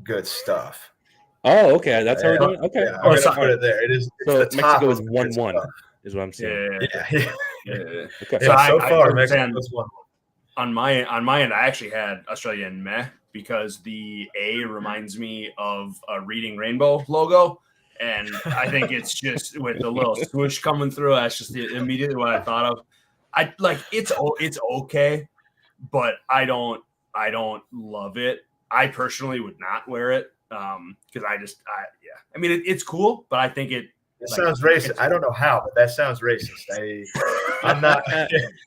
S2: Good stuff.
S1: Oh, okay. That's how we're doing. Okay.
S2: Yeah, I'm gonna put it there. It is.
S1: So Mexico is 1-1, is what I'm saying.
S2: Yeah.
S1: Okay.
S2: So far, Mexico's 1-1.
S3: On my end, I actually had Australia in meh because the A reminds me of a Reading Rainbow logo. And I think it's just with the little swoosh coming through. That's just immediately what I thought of. I like it's okay, but I don't love it. I personally would not wear it because I mean it's cool, but I think it
S2: sounds racist. I don't know how, but that sounds racist. I'm not.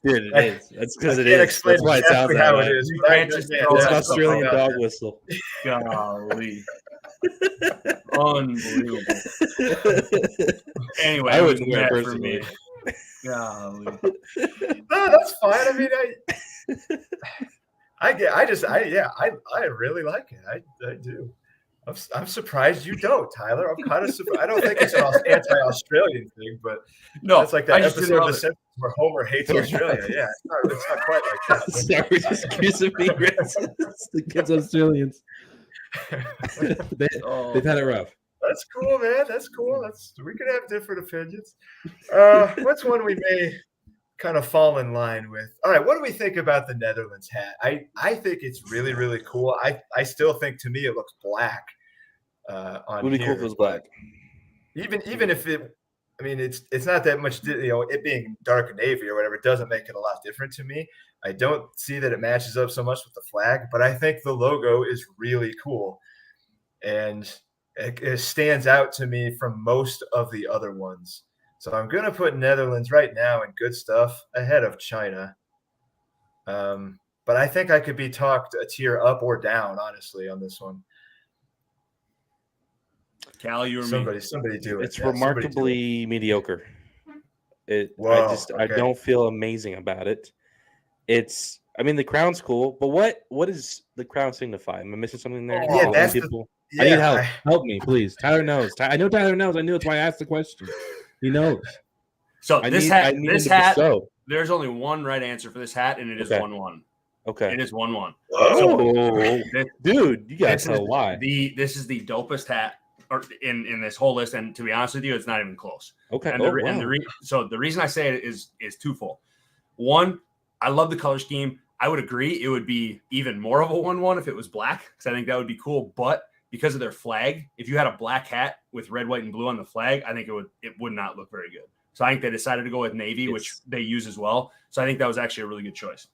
S1: Dude, it is. That's because it is. That's why it sounds
S2: how
S1: that
S2: it
S1: way.
S2: is.
S1: It's an Australian dog whistle.
S3: Golly. Unbelievable. Anyway,
S1: I wouldn't wear it
S3: for
S1: personally.
S3: me. Golly.
S2: No, that's fine. I mean, I really like it. I do. I'm surprised you don't, Tyler. I'm kind of surprised. I don't think it's an anti-Australian thing, but
S3: no,
S2: it's like that episode of The Simpsons where Homer hates Australia. Yeah, it's not quite like that.
S1: Sorry, just accusing me racist against Australians. They've had it rough.
S2: That's cool, man. That's cool. We could have different opinions. What's one we may kind of fall in line with? All right, what do we think about the Netherlands hat? I think it's really, really cool. I still think to me it looks black. On
S1: would be cool if it was black.
S2: Even if it, I mean, it's not that much. It being dark navy or whatever, it doesn't make it a lot different to me. I don't see that it matches up so much with the flag, but I think the logo is really cool, and it stands out to me from most of the other ones. So I'm going to put Netherlands right now in good stuff ahead of China. But I think I could be talked a tier up or down, honestly, on this one.
S3: Cal, you or
S2: somebody do it.
S1: It's remarkably mediocre. I don't feel amazing about it. I mean, the crown's cool, but what does the crown signify? Am I missing something there?
S2: Yeah, that's
S1: I need help. Help me, please. Tyler knows. I know Tyler knows. I knew that's why I asked the question. He knows.
S3: So this hat, there's only one right answer for this hat, and it is 1-1.
S1: Okay.
S3: It is 1-1.
S1: Oh, dude, you gotta tell why.
S3: This is the dopest hat in this whole list, and to be honest with you, it's not even close.
S1: Okay.
S3: And so the reason I say it is twofold. One, I love the color scheme. I would agree it would be even more of a 1-1 if it was black, because I think that would be cool. But because of their flag, if you had a black hat with red, white, and blue on the flag, I think it would not look very good. So I think they decided to go with navy, which they use as well. So I think that was actually a really good choice.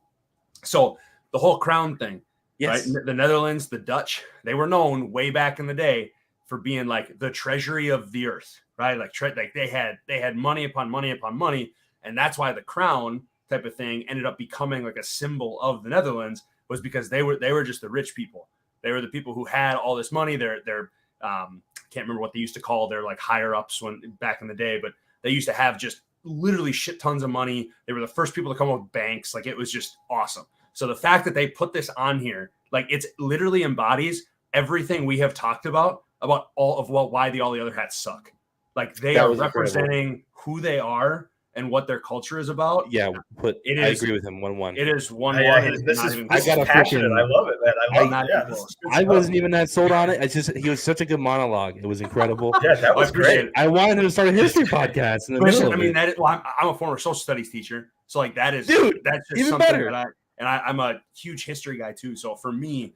S3: So the whole crown thing, right? The Netherlands, the Dutch, they were known way back in the day for being like the treasury of the earth, right? Like they had money upon money upon money, and that's why the crown type of thing ended up becoming like a symbol of the Netherlands, was because they were just the rich people. They were the people who had all this money. They're can't remember what they used to call their like higher ups when back in the day, but they used to have just literally shit tons of money. They were the first people to come up with banks. Like, it was just awesome. So the fact that they put this on here, like, it's literally embodies everything we have talked about all of why all the other hats suck. Like, they are representing who they are and what their culture is about.
S1: Yeah, I agree with him. 1-1.
S3: It is 1-1.
S2: This is passionate. I love it, man.
S1: I wasn't even that sold on it. It's just he was such a good monologue. It was incredible.
S2: Yeah, that was great.
S1: I wanted him to start a history podcast in the middle of it.
S3: I'm a former social studies teacher, so like that's just
S1: even
S3: something
S1: better.
S3: I'm a huge history guy too. So for me,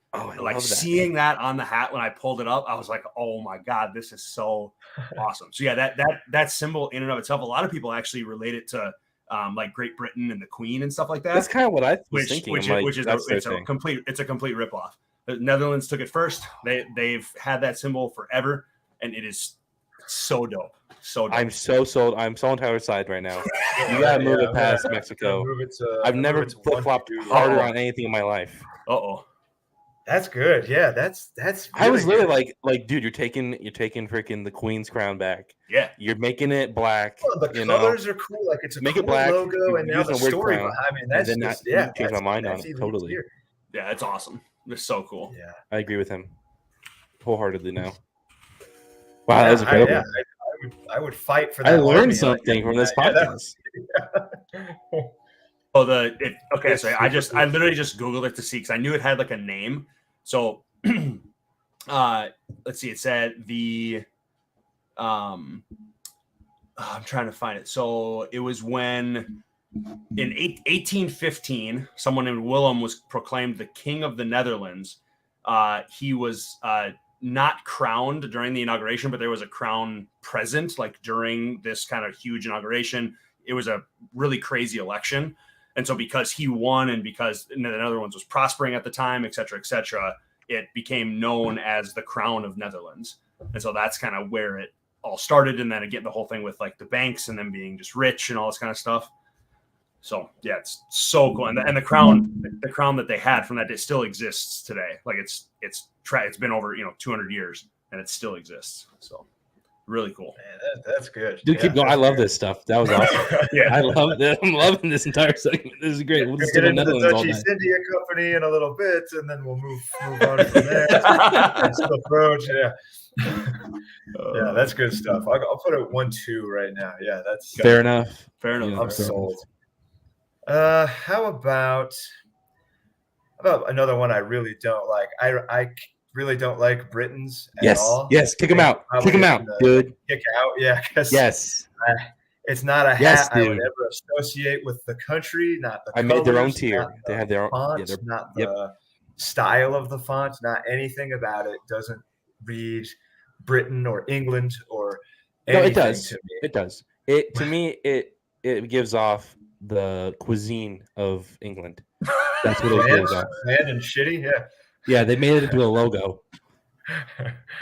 S3: seeing that on the hat when I pulled it up, I was like, oh my God, this is so awesome. So yeah, that symbol in and of itself, a lot of people actually relate it to like Great Britain and the Queen and stuff like that.
S1: That's kind of what I was thinking.
S3: Which is a complete ripoff. The Netherlands took it first. They've had that symbol forever, and it is so dope. So dope.
S1: I'm so sold. I'm so on Tyler's side right now. You gotta move it past Mexico. I've never flip-flopped harder on anything in my life.
S2: That's good. Yeah, that's. Really
S1: I was literally like, dude, you're taking freaking the Queen's crown back.
S3: Yeah,
S1: you're making it black.
S2: Well, the colors are cool. Like, it's a
S1: make
S2: cool
S1: it black,
S2: logo, and now the story behind. I mean, that's just
S1: change my mind on it totally.
S2: Easier.
S3: Yeah, it's awesome. It's so cool.
S2: Yeah,
S1: I agree with him wholeheartedly now. Wow, that was incredible.
S2: I would fight for that.
S1: I learned something from this podcast.
S3: So I literally just Googled it to see, because I knew it had like a name. So let's see, it said I'm trying to find it. So it was when in 1815, someone named Willem was proclaimed the King of the Netherlands. He was not crowned during the inauguration, but there was a crown present like during this kind of huge inauguration. It was a really crazy election. And so because he won, and because the Netherlands was prospering at the time, et cetera, it became known as the Crown of Netherlands. And so that's kind of where it all started. And then again, the whole thing with like the banks and them being just rich and all this kind of stuff. So yeah, it's so cool. And the crown that they had from that day still exists today. Like it's been over 200 years and it still exists. So really cool.
S2: Man, that's good.
S1: Dude, keep going. I love this stuff. That was awesome.
S3: Yeah,
S1: I love that. I'm loving this entire segment. This is great. We'll just
S2: get into the Dutch East India Company in a little bit, and then we'll move on from there. That's the approach. Yeah, that's good stuff. I'll put it 1-2 right now. Yeah, that's
S1: fair enough.
S2: I'm sold. How about another one I really don't like? I really don't like Britons at all.
S1: Yes, kick them out. Kick them out, dude.
S2: Kick out, yeah.
S1: Yes.
S2: It's not a hat I would ever associate with the country, not the
S1: I made their own tier. They had their own
S2: font, not the style of the font, not anything about it. Doesn't read Britain or England or anything.
S1: No, it does.
S2: To me.
S1: It does. To me, it gives off the cuisine of England. That's what it gives off.
S2: Bland and shitty, yeah.
S1: Yeah, they made it into a logo.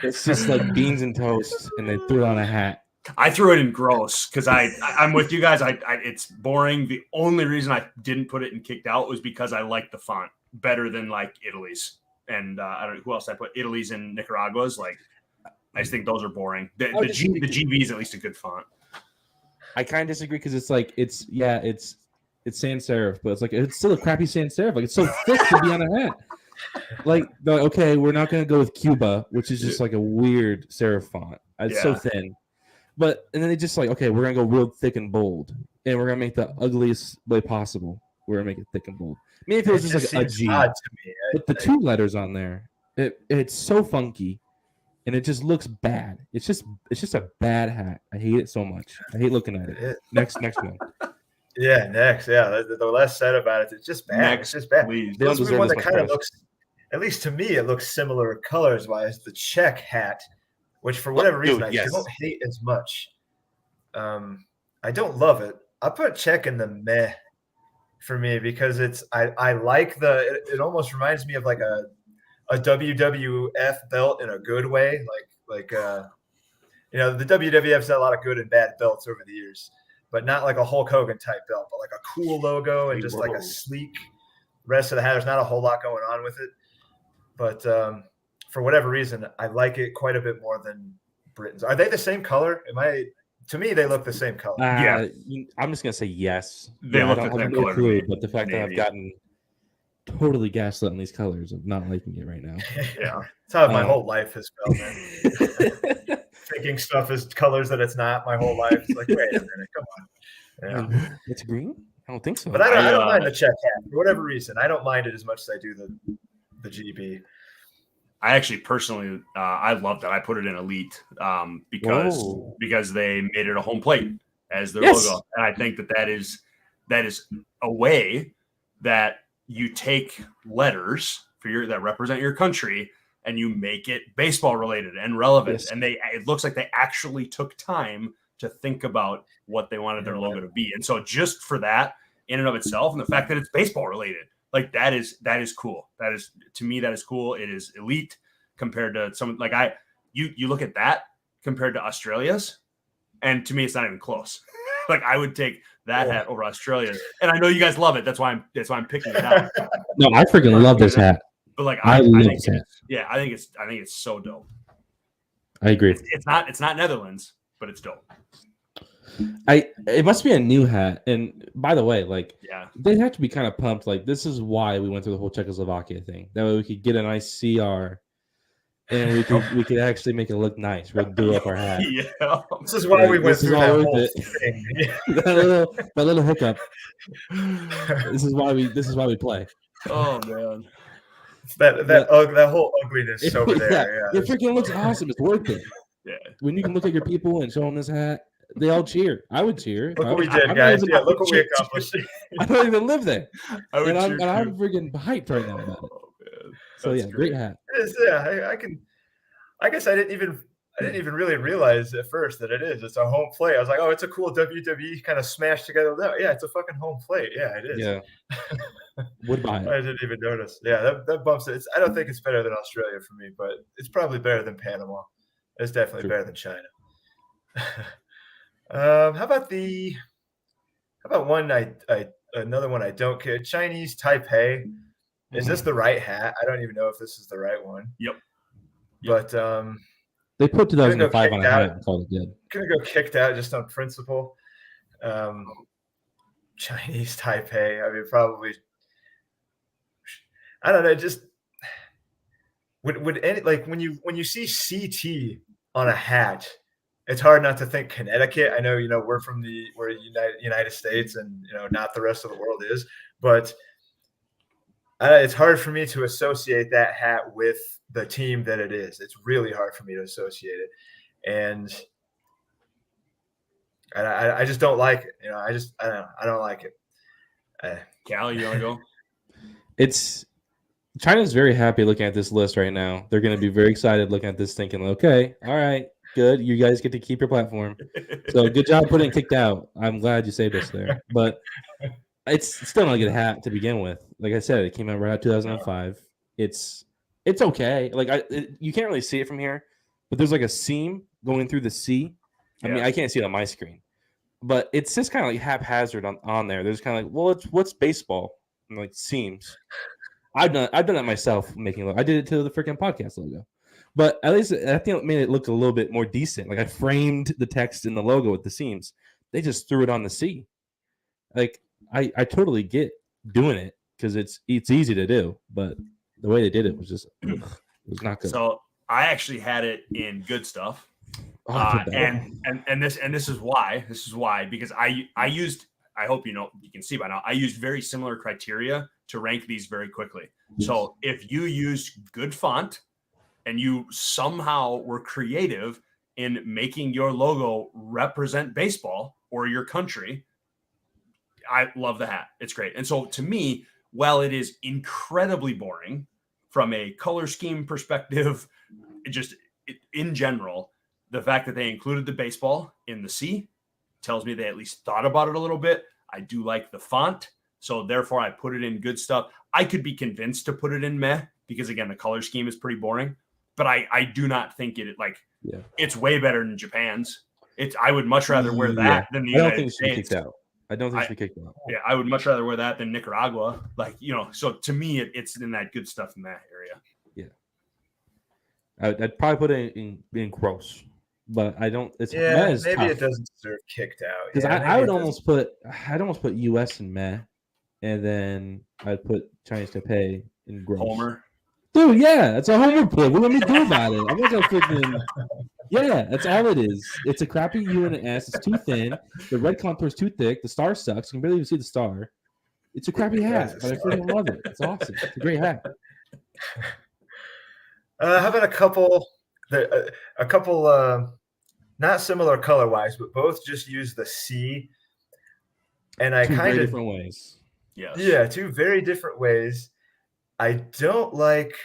S1: It's just like beans and toast, and they threw it on a hat.
S3: I threw it in gross because I'm with you guys. It's boring. The only reason I didn't put it in kicked out was because I like the font better than like Italy's, and I don't know who else I put. Italy's and Nicaragua's. Like, I just think those are boring. The GB is at least a good font.
S1: I kind of disagree because it's sans serif, but it's still a crappy sans serif. Like, it's so thick to be on a hat. Like, okay, we're not gonna go with Cuba, which is just like a weird serif font. It's so thin. And then they just like, okay, we're gonna go real thick and bold, and we're gonna make the ugliest way possible. We're gonna make it thick and bold. I mean, if it was just like a G, with the two letters on there, it's so funky, and it just looks bad. It's just a bad hat. I hate it so much. I hate looking at it. Next one.
S2: Yeah, next. Yeah, the less said about it, it's just bad.
S3: Next,
S2: it's just bad.
S3: please.
S1: They don't
S2: Supposed to be
S1: deserve
S2: one
S1: this
S2: that
S1: much
S2: kind of
S1: press.
S2: looks, at least to me, it looks similar colors wise. The Czech hat, which for whatever reason I don't hate as much. I don't love it. I put Czech in the meh for me because I like it almost reminds me of like a WWF belt in a good way. The WWF's had a lot of good and bad belts over the years, but not like a Hulk Hogan type belt, but like a cool logo and just like a sleek rest of the hat. There's not a whole lot going on with it, but for whatever reason, I like it quite a bit more than Britain's. Are they the same color? To me, they look the same color.
S3: Yeah.
S1: I'm just gonna say yes.
S3: They look the same color to me.
S1: But the fact that I've gotten totally gaslit on these colors of not liking it right now.
S2: Yeah, that's how my whole life has felt, man. Thinking stuff is colors that it's not my whole life. It's like, wait a minute, come on.
S1: Yeah. It's green? I don't think so.
S2: But I don't mind the Czech hat for whatever reason. I don't mind it as much as I do the GB.
S3: I actually personally, I loved it. I put it in elite because they made it a home plate as their logo, and I think that is a way that you take letters that represent your country and you make it baseball related and relevant. Yes. And it looks like they actually took time to think about what they wanted their logo to be. And so just for that in and of itself, and the fact that it's baseball related, like that is cool. To me, that is cool. It is elite compared to some, like you look at that compared to Australia's, and to me, it's not even close. Like I would take that hat over Australia's, and I know you guys love it. That's why I'm picking it out.
S1: No, I freaking love this hat.
S3: But like
S1: I love this hat.
S3: Yeah, I think it's so dope.
S1: I agree.
S3: It's not Netherlands, but it's dope.
S1: It must be a new hat. And by the way, like,
S3: yeah,
S1: they have to be kind of pumped. Like, this is why we went through the whole Czechoslovakia thing. That way we could get a nice CR, and we could actually make it look nice. We'll do up our hat.
S2: Yeah, this is why we went through that whole thing.
S1: that little hookup. This is why we play.
S3: Oh man,
S2: that whole ugliness over there. Yeah,
S1: it freaking looks awesome. It's worth it.
S3: Yeah,
S1: when you can look at your people and show them this hat, they all cheer. I would cheer.
S2: Look what we did, guys. Yeah, look what we accomplished.
S1: I don't even live there.
S3: I'm
S1: freaking hyped right now about it. So yeah, great hat.
S2: Yeah, I guess I didn't even really realize at first that it is. It's a home plate. I was like, oh, it's a cool WWE kind of smashed together. No, yeah, it's a fucking home plate. Yeah, it is.
S1: Yeah. Would buy it.
S2: I didn't even notice. Yeah, that bumps it. I don't think it's better than Australia for me, but it's probably better than Panama. It's definitely better than China. How about another one I don't care? Chinese Taipei. Is this the right hat? I don't even know if this is the right one.
S3: Yep.
S2: But
S1: they put 2005 on a hat and called it good.
S2: Gonna go kicked out just on principle. Chinese Taipei. I mean, probably. I don't know. Just would any, like when you see CT on a hat, it's hard not to think Connecticut. I know we're United States, and not the rest of the world is, but it's hard for me to associate that hat with the team that it is. It's really hard for me to associate it, and I just don't like it. I don't like it.
S3: Cal, you want to go?
S1: China's very happy looking at this list right now. They're going to be very excited looking at this, thinking, okay, all right, good. You guys get to keep your platform. So good job putting it kicked out. I'm glad you saved us there. But it's still not a good hat to begin with. Like I said, it came out right out 2005. It's okay. Like you can't really see it from here, but there's like a seam going through the C. I mean, I can't see it on my screen, but it's just kind of like haphazard on there. There's kind of like, well, what's baseball? And like seams. I've done that myself making it. I did it to the freaking podcast logo, but at least I think it made it look a little bit more decent. Like I framed the text in the logo with the seams. They just threw it on the C. Like I totally get doing it because it's easy to do, but the way they did it was just it was not good.
S3: So I actually had it in good stuff, and this is why because I used. I hope you can see by now. I used very similar criteria to rank these very quickly. So if you used good font and you somehow were creative in making your logo represent baseball or your country, I love the hat. It's great. And so to me, while it is incredibly boring from a color scheme perspective, in general, the fact that they included the baseball in the C tells me they at least thought about it a little bit. I do like the font. So therefore I put it in good stuff. I could be convinced to put it in meh because again, the color scheme is pretty boring, but I do not think it's way better than Japan's. I would much rather wear that than the United States.
S1: I don't think she kicked out.
S3: Yeah, I would much rather wear that than Nicaragua. So to me, it's in that good stuff in that area.
S1: Yeah, I'd probably put it in gross, but I don't. It's
S2: maybe
S1: tough.
S2: It doesn't deserve kicked out
S1: because I'd almost put U.S. in meh, and then I'd put Chinese Taipei in gross.
S3: Homer.
S1: Dude, yeah, that's a homer pick. What let me do about it? I'm not gonna freaking. Yeah, that's all it is. It's a crappy U and an S. It's too thin. The red contour is too thick. The star sucks. You can barely even see the star. It's a crappy hat, but I freaking love it. It's awesome. It's a great hat.
S2: How about a couple, not similar color wise, but both just use the C. And I kind of
S1: different ways.
S3: Yes.
S2: Yeah, two very different ways. I don't like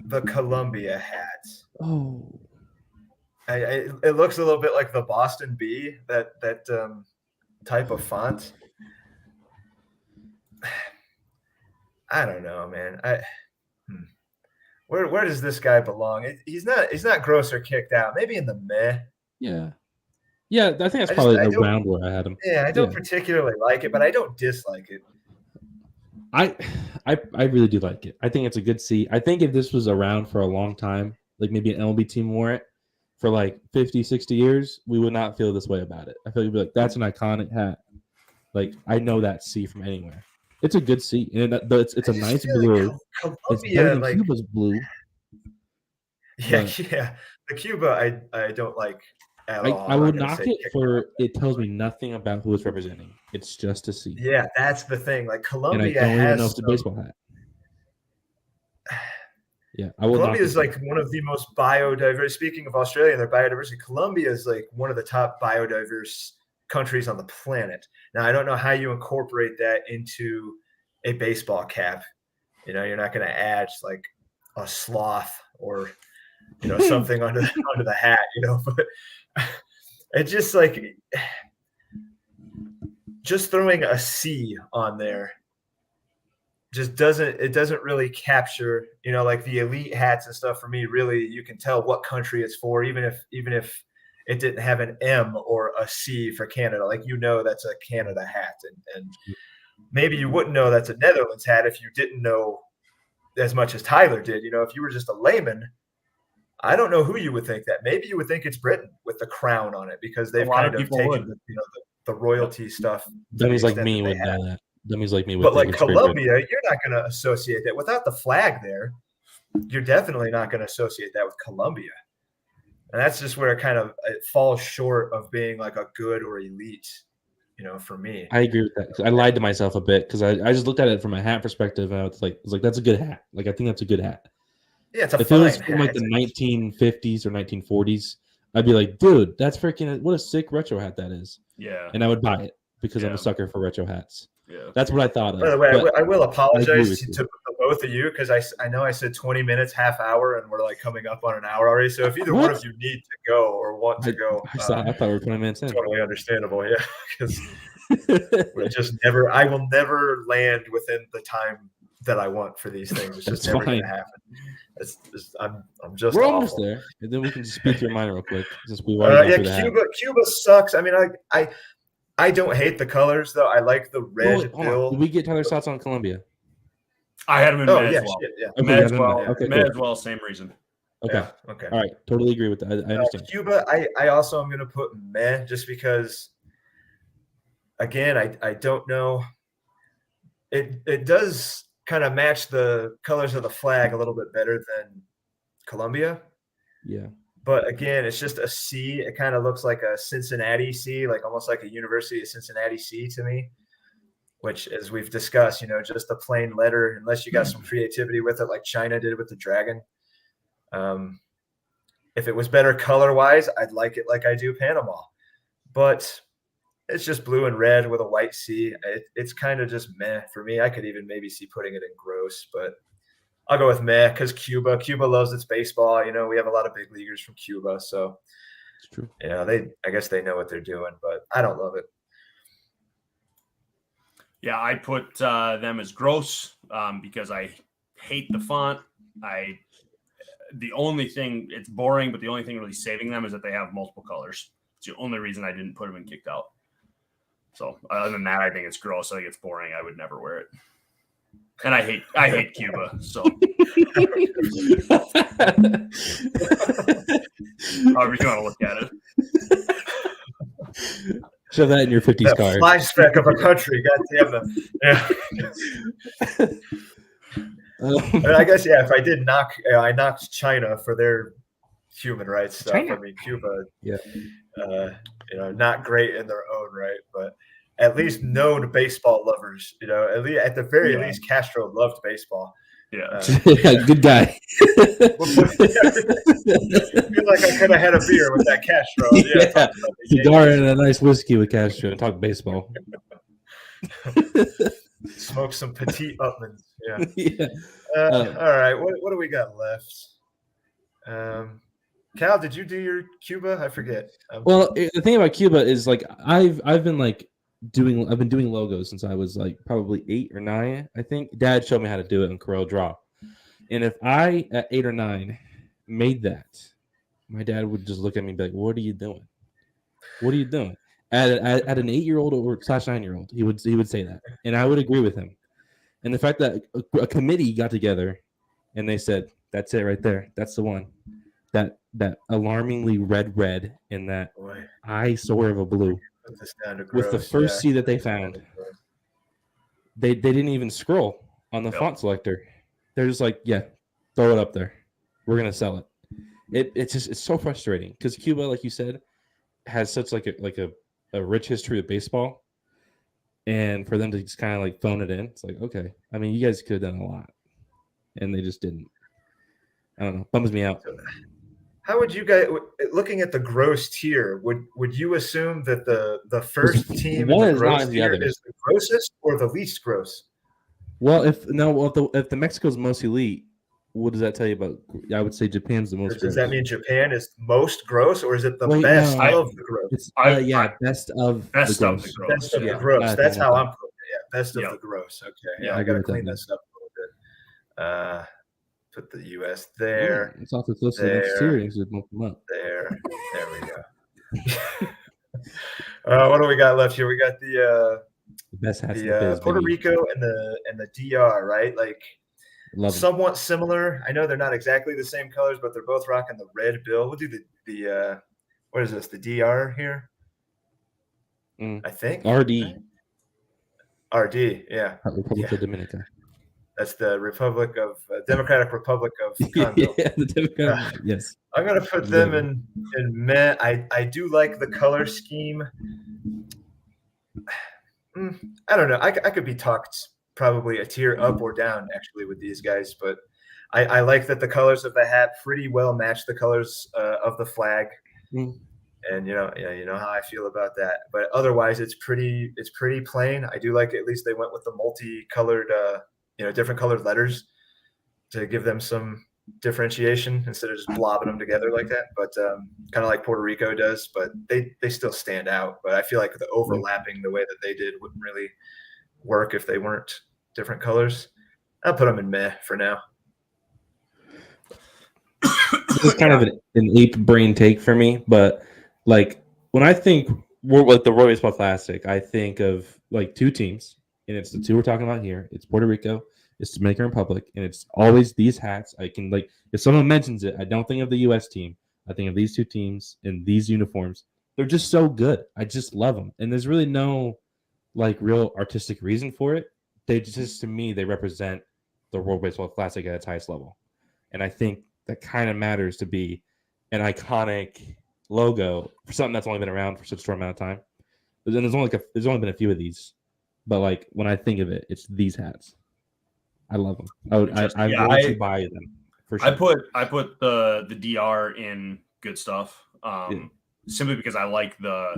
S2: the Columbia hats.
S1: Oh.
S2: It looks a little bit like the Boston B, that type of font. I don't know, man. Where does this guy belong? He's not gross or kicked out. Maybe in the meh.
S1: Yeah. Yeah, I think that's probably around where I had him.
S2: Yeah, I don't particularly like it, but I don't dislike it.
S1: I really do like it. I think it's a good C. I think if this was around for a long time, like maybe an MLB team wore it for like 50, 60 years, we would not feel this way about it. I feel like we'd be like, that's an iconic hat. Like, I know that C from anywhere. It's a good C. And it's a nice blue.
S2: Columbia,
S1: it's better than Cuba's blue.
S2: Yeah. The Cuba, I don't like at all.
S1: I would knock it for it tells me nothing about who it's representing. It's just a C.
S2: Yeah, that's the thing. Like Columbia
S1: and I don't even know if it's a baseball hat. Yeah,
S2: Colombia is like one of the most biodiverse. Speaking of Australia and their biodiversity, Colombia is like one of the top biodiverse countries on the planet. Now, I don't know how you incorporate that into a baseball cap. You're not going to add like a sloth or something under the hat. But it's just like throwing a C on there. Just doesn't really capture, like the elite hats and stuff. For me, really, you can tell what country it's for, even if it didn't have an M or a C for Canada. Like, that's a Canada hat, and maybe you wouldn't know that's a Netherlands hat if you didn't know as much as Tyler did. If you were just a layman, I don't know who you would think that. Maybe you would think it's Britain with the crown on it because they've kind of taken the royalty stuff.
S1: Dummies like me would know that. Dummies like me would.
S2: But like Colombia, you're not going to associate that without the flag there. You're definitely not going to associate that with Colombia, and that's just where it falls short of being like a good or elite. For me,
S1: I agree with that. I lied to myself a bit because I just looked at it from a hat perspective, and I was like, that's a good hat. Like, I think that's a good hat.
S2: Yeah, it's a
S1: if
S2: fine
S1: it was
S2: hat.
S1: from like the 1950s or 1940s, I'd be like, dude, that's freaking what a sick retro hat that is.
S3: Yeah,
S1: and I would buy it because I'm a sucker for retro hats.
S3: Yeah,
S1: that's what I thought of.
S2: By the way, I will apologize to both of you because I know I said 20 minminutes, half hour, and we're like coming up on an hour already. So if either one of you need to go or want to go,
S1: I thought we were 20 minutes in.
S2: Totally understandable, yeah. Because I will never land within the time that I want for these things. It's just never going to happen. I'm just.
S1: We're
S2: awful.
S1: almost there, and then we can just speak your mind real quick. Since we
S2: Cuba sucks. I mean, I don't hate the colors though. I like the red bill.
S1: Did we get Tyler's thoughts on Columbia?
S3: I had him in Med as well.
S2: Okay,
S3: Med as well, same reason.
S1: Okay.
S2: Yeah, okay.
S1: All right. Totally agree with that. I understand.
S2: Cuba, I also am going to put meh just because, again, I don't know. It does kind of match the colors of the flag a little bit better than Columbia.
S1: Yeah.
S2: But again, it's just a C. It kind of looks like a Cincinnati C, like almost like a University of Cincinnati C to me, which, as we've discussed, just a plain letter, unless you got some creativity with it, like China did with the dragon. If it was better color-wise, I'd like it like I do Panama. But It's just blue and red with a white C. It's kind of just meh for me. I could even maybe see putting it in gross, but I'll go with meh because Cuba loves its baseball. You know, we have a lot of big leaguers from Cuba, so
S1: It's true.
S2: yeah, I guess they know what they're doing, but I don't love it.
S3: Yeah, I put them as gross because I hate the font. The only thing, it's boring, but the only thing really saving them is that they have multiple colors. It's the only reason I didn't put them in kicked out. So other than that, I think it's gross. I think it's boring. I would never wear it. And I hate Cuba. So however you want to look at
S1: it. Shove that in your 50s
S2: that
S1: car.
S2: Fly speck of a country. God damn them. Yeah. I guess, yeah, if I did I knocked China for their human rights stuff.
S1: China.
S2: I mean, Cuba,
S1: yeah,
S2: not great in their own right, but at least known baseball lovers. At the very least, Castro loved baseball.
S3: Yeah,
S1: good guy.
S2: I feel like I could have had a beer with that Castro.
S1: Yeah, cigar and a nice whiskey with Castro and talk baseball.
S2: Smoke some Petite Upmans. Yeah.
S1: Yeah.
S2: All right. What do we got left? Cal, did you do your Cuba? I forget.
S1: Well, the thing about Cuba is like I've been doing logos since I was like probably 8 or 9. I think Dad showed me how to do it in Corel Draw, and if I at 8 or 9 made that, my dad would just look at me and be like, "What are you doing? What are you doing?" At an 8-year-old or / 9-year-old, he would say that, and I would agree with him. And the fact that a committee got together and they said, "That's it right there. That's the one." That alarmingly red and that eyesore of a blue with the first C that they found. They didn't even scroll on the font selector. They're just like, yeah, throw it up there. We're gonna sell it. It's so frustrating because Cuba, like you said, has such like a rich history of baseball, and for them to just kind of like phone it in, it's like, okay. I mean, you guys could have done a lot, and they just didn't. I don't know. Bums me out.
S2: How would you guys, looking at the gross tier, would you assume that the first team in the gross tier is the grossest or the least gross?
S1: Well, if the Mexico's most elite, what does that tell you about? I would say Japan's the most.
S2: Does that mean Japan is most gross, or is it the best of the gross?
S1: Best of the gross.
S2: Best of the gross. That's how I'm putting it. Yeah, best of the gross. Okay. Yeah, I got to clean this up a little bit. Put the U.S. there.
S1: It's also close to the next series.
S2: There we go. What do we got left here? We got the
S1: best hats.
S2: Puerto Rico and the DR, right? Like somewhat similar. I know they're not exactly the same colors, but they're both rocking the red bill. We'll do the what is this? The DR here. I think
S1: RD.
S2: RD, yeah.
S1: Republic of Dominica.
S2: That's the Democratic Republic of Congo.
S1: Yeah, the Democratic. Yes.
S2: I'm gonna put them in meh. I do like the color scheme. I don't know. I could be talked probably a tier up or down actually with these guys, but I like that the colors of the hat pretty well match the colors of the flag. And you know how I feel about that. But otherwise, it's pretty plain. I do like at least they went with the multicolored, different colored letters to give them some differentiation instead of just blobbing them together like that. But kind of like Puerto Rico does, but they still stand out. But I feel like the overlapping the way that they did wouldn't really work if they weren't different colors. I'll put them in meh for now.
S1: This is kind of an ape brain take for me, but like when I think like the World Baseball Classic, I think of like two teams, and it's the two we're talking about here. It's Puerto Rico, it's Dominican Republic, and it's always these hats. I can like if someone mentions it, I don't think of the U.S. team. I think of these two teams in these uniforms. They're just so good. I just love them, and there's really no like real artistic reason for it. They just to me they represent the World Baseball Classic at its highest level, and I think that kind of matters to be an iconic logo for something that's only been around for such a short amount of time. And there's only been a few of these, but like when I think of it, it's these hats. I love them. I'm going to buy them for sure.
S3: I put the DR in good stuff, simply because I like the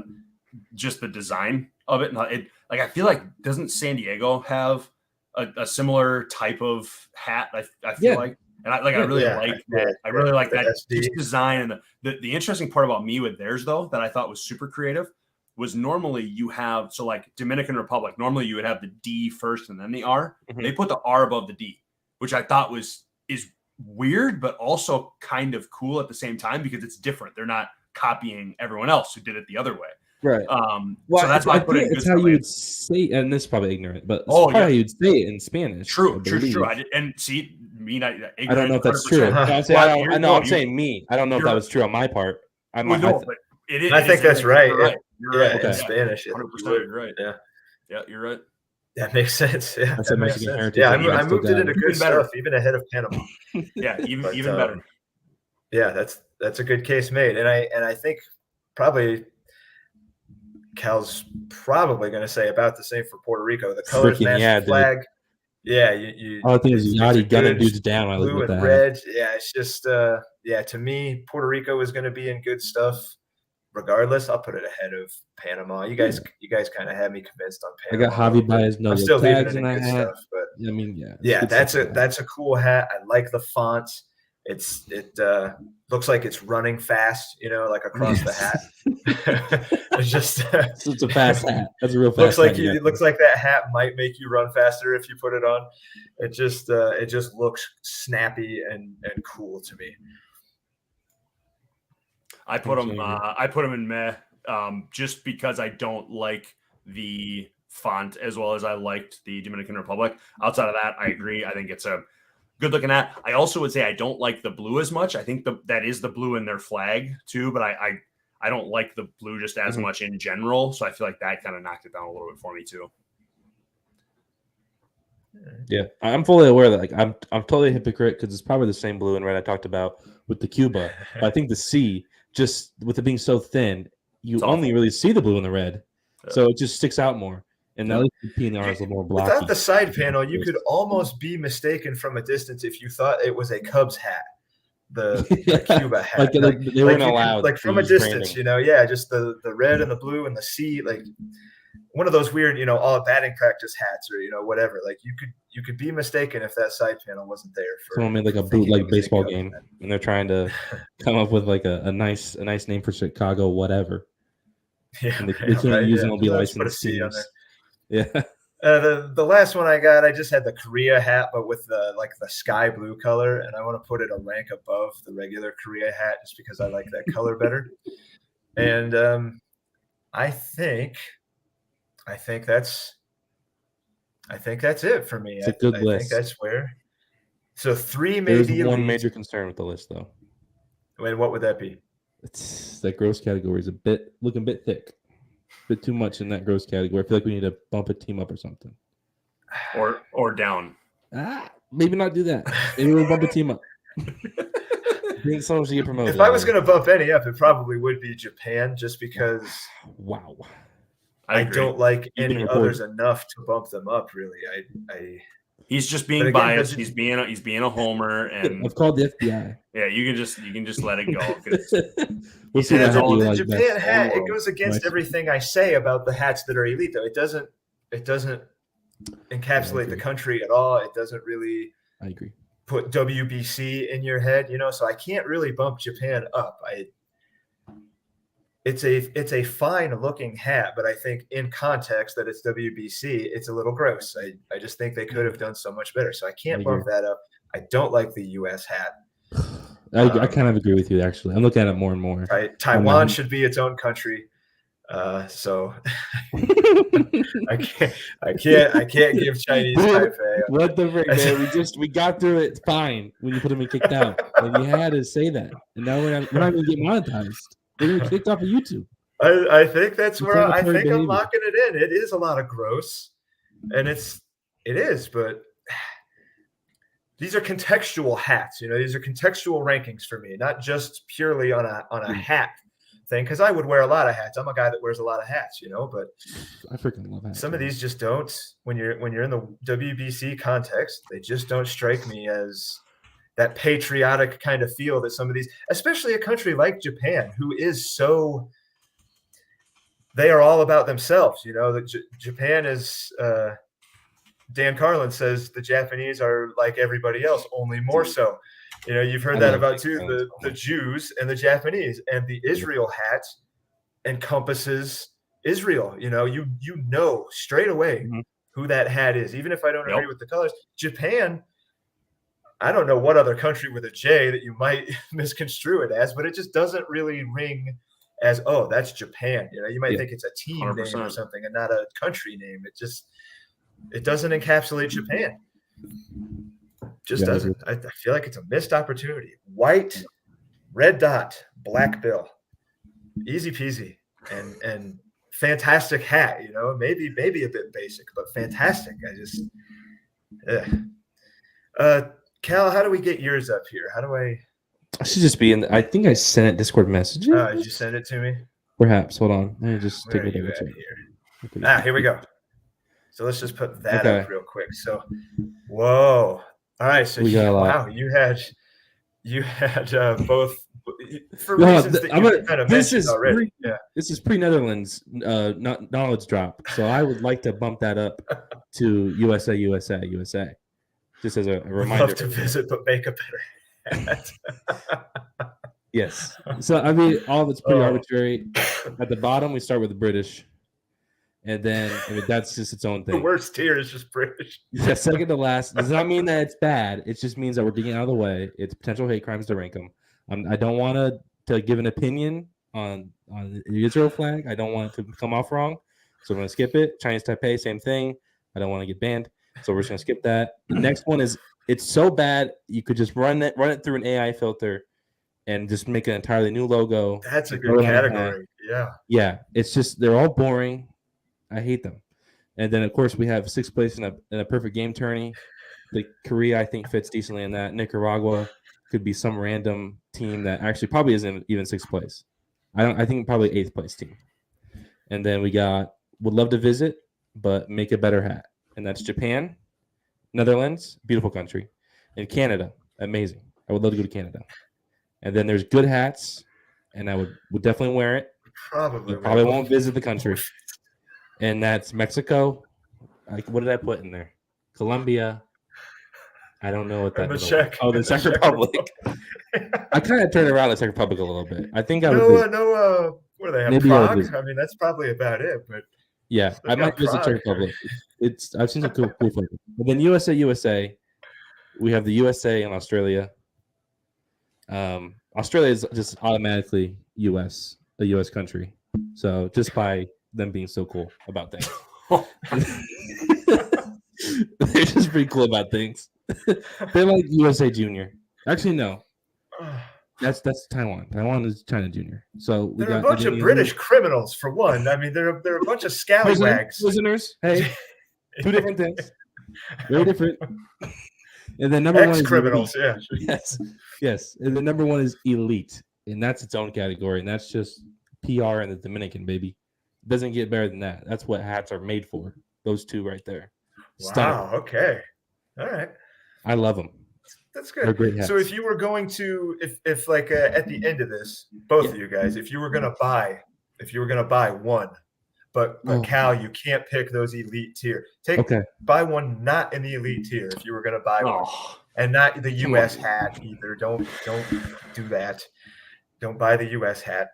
S3: just the design of it. Like I feel like doesn't San Diego have a similar type of hat? I feel like, and I really like that. I really like that just design. And the interesting part about me with theirs though that I thought was super creative was normally you have like Dominican Republic. Normally you would have the D first and then the R. Mm-hmm. They put the R above the D, which I thought is weird, but also kind of cool at the same time because it's different. They're not copying everyone else who did it the other way.
S1: Right.
S3: So that's why I put it in
S1: it's how you would say, and this is probably ignorant, but it's how you'd say it in Spanish.
S3: True. And see,
S1: I don't know if that's true. I'm saying me. I don't know if that was true on my part.
S2: I think that's right. You're right. In Spanish.
S3: 100%. You're right. Yeah, you're right.
S2: That makes sense. Yeah,
S1: that's Mexican heritage.
S2: Yeah, I moved it into good stuff, even ahead of Panama.
S3: Yeah, even better.
S2: Yeah, that's a good case made, and I think probably Cal's probably going to say about the same for Puerto Rico. The colors match the flag. Dude. Yeah,
S1: I think it's Yachty gunning dudes down. I
S2: blue and red. Yeah, it's just to me, Puerto Rico is going to be in good stuff. Regardless, I'll put it ahead of Panama. You guys kind of had me convinced on Panama.
S1: I got Javi Baez no
S2: still
S1: tags
S2: in
S1: that hat.
S2: Stuff, but
S1: I mean,
S2: that's a cool hat. I like the font. It looks like it's running fast, like across the hat. It's just
S1: it's a fast hat. That's a real fast.
S2: It looks like that hat might make you run faster if you put it on. It just looks snappy and cool to me.
S3: I put them in meh, just because I don't like the font as well as I liked the Dominican Republic. Outside of that, I agree. I think it's a good looking hat. I also would say I don't like the blue as much. I think that is the blue in their flag too, but I don't like the blue just as much in general. So I feel like that kind of knocked it down a little bit for me too.
S1: Yeah, I'm fully aware that I'm totally a hypocrite because it's probably the same blue and red I talked about with the Cuba. But I think the C, just with it being so thin, you only really see the blue and the red, so it just sticks out more. And at least the PNR is a little more blocky.
S2: Without the side panel, you could almost be mistaken from a distance if you thought it was a Cubs hat, the Cuba hat.
S1: They weren't allowed.
S2: From a distance, just the red and the blue and the C, one of those weird, all batting practice hats or whatever. Like you could be mistaken if that side panel wasn't there.
S1: Someone made a bootleg baseball game, and they're trying to come up with a nice name for Chicago, whatever.
S2: Yeah,
S1: and they can't use MLB license teams. Yeah.
S2: The last one I got, I just had the Korea hat, but with the sky blue color, and I want to put it a rank above the regular Korea hat just because I like that color better. And I think that's it for me.
S1: It's a good list.
S2: I think that's where. So 3
S1: There's
S2: maybe.
S1: one major concern with the list, though.
S2: Wait, what would that be?
S1: It's that gross category is looking a bit thick. A bit too much in that gross category. I feel like we need to bump a team up or something.
S3: Or down.
S1: Maybe not do that. Maybe we'll bump a team up. Bring someone to get promoted.
S2: If I was going to bump any up, it probably would be Japan, just because.
S1: Wow.
S2: I don't like any others enough to bump them up. Really,
S3: He's just being biased. He's being a homer, and
S1: I've called the FBI.
S3: Yeah, you can just let it go.
S1: We'll see
S2: the Japan hat. It goes against everything I say about the hats that are elite, though. It doesn't encapsulate the country at all. It doesn't really.
S1: I agree.
S2: Put WBC in your head, so I can't really bump Japan up. It's a fine looking hat, but I think in context that it's WBC, it's a little gross. I just think they could have done so much better. So I can't bump that up. I don't like the US hat.
S1: I kind of agree with you, actually. I'm looking at it more and more.
S2: Right. Taiwan should be its own country. So I can't give Chinese Taipei.
S1: What the frick, man? We got through it fine when you put them in kicked out. And you had to say that. And now we're not going to get monetized. They're getting kicked off of YouTube.
S2: I think that's where I think I'm locking it in. It is a lot of gross, and it is, but these are contextual hats. These are contextual rankings for me, not just purely on a hat thing. Because I would wear a lot of hats. I'm a guy that wears a lot of hats, but
S1: I freaking love hats.
S2: Some of these just don't. When you're in the WBC context, they just don't strike me as that patriotic kind of feel that some of these, especially a country like Japan, who is so they are all about themselves. Japan is. Dan Carlin says the Japanese are like everybody else, only more so. You've heard that about too, the Jews and the Japanese, and the Israel hat encompasses Israel. You know straight away who that hat is, even if I don't agree with the colors. Japan, I don't know what other country with a J that you might misconstrue it as, but it just doesn't really ring as, oh, that's Japan. You might think it's a team 100%. Name or something and not a country name. It doesn't encapsulate Japan. Just doesn't. I feel like it's a missed opportunity. White, red dot, black bill, easy peasy, and fantastic hat. Maybe a bit basic, but fantastic. Cal, how do we get yours up here? How do I?
S1: I should just be in. I think I sent it Discord message.
S2: Did you send it to me?
S1: Perhaps. Hold on. Let me just take it over
S2: here. Here we go. So let's just put that up real quick. So, whoa. All right. So wow, you had both for reasons that you kind of mentioned already.
S1: This is pre-Netherlands knowledge drop. So I would like to bump that up to USA. Just as a reminder.
S2: Love to visit, but make a better hat.
S1: Yes. So all of it's pretty arbitrary. At the bottom, we start with the British. And then that's just its own thing.
S2: The worst tier is just British.
S1: Yeah, second to last. Does not mean that it's bad. It just means that we're getting out of the way. It's potential hate crimes to rank them. I don't want to give an opinion on the Israel flag. I don't want it to come off wrong. So I'm going to skip it. Chinese Taipei, same thing. I don't want to get banned. So we're just going to skip that. The next one is, it's so bad, you could just run it through an AI filter and just make an entirely new logo.
S2: That's a good category. Yeah.
S1: Yeah. It's just, they're all boring. I hate them. And then, of course, we have sixth place in a perfect game tourney. The Korea, I think, fits decently in that. Nicaragua could be some random team that actually probably isn't even sixth place. I think probably eighth place team. And then we got would love to visit, but make a better hat. And that's Japan, Netherlands, beautiful country, and Canada, amazing. I would love to go to Canada. And then there's good hats, and I would definitely wear it. Probably won't visit the country. And that's Mexico. What did I put in there? Colombia. I don't know what that is.
S2: The
S1: Czech Republic. I kind of turned around the Czech Republic a little bit. I think I would.
S2: What do they have? Prague? That's probably about it. But
S1: yeah, I might visit Czech Republic. I've seen some cool photos. But then USA. We have the USA and Australia. Australia is just automatically a U.S. country. So just by them being so cool about things. They're just pretty cool about things. They're like USA Junior. Actually, no. That's Taiwan. Taiwan is China Junior. So
S2: they're a bunch of British criminals, for one. They're a bunch of scallywags.
S1: Prisoners. Hey, two different things. Very different. And then number one is
S2: criminals. Yeah.
S1: Yes. And the number one is elite, and that's its own category, and that's just PR in the Dominican, baby. It doesn't get better than that. That's what hats are made for. Those two right there.
S2: Wow. Okay. All right.
S1: I love them.
S2: That's good. They're great hats. So if you were going to, if like at the end of this, both of you guys, if you were gonna buy one, but Cal, you can't pick those elite tier. Buy one not in the elite tier if you were gonna buy one, and not the U.S. hat either. Don't do that. Don't buy the U.S. hat.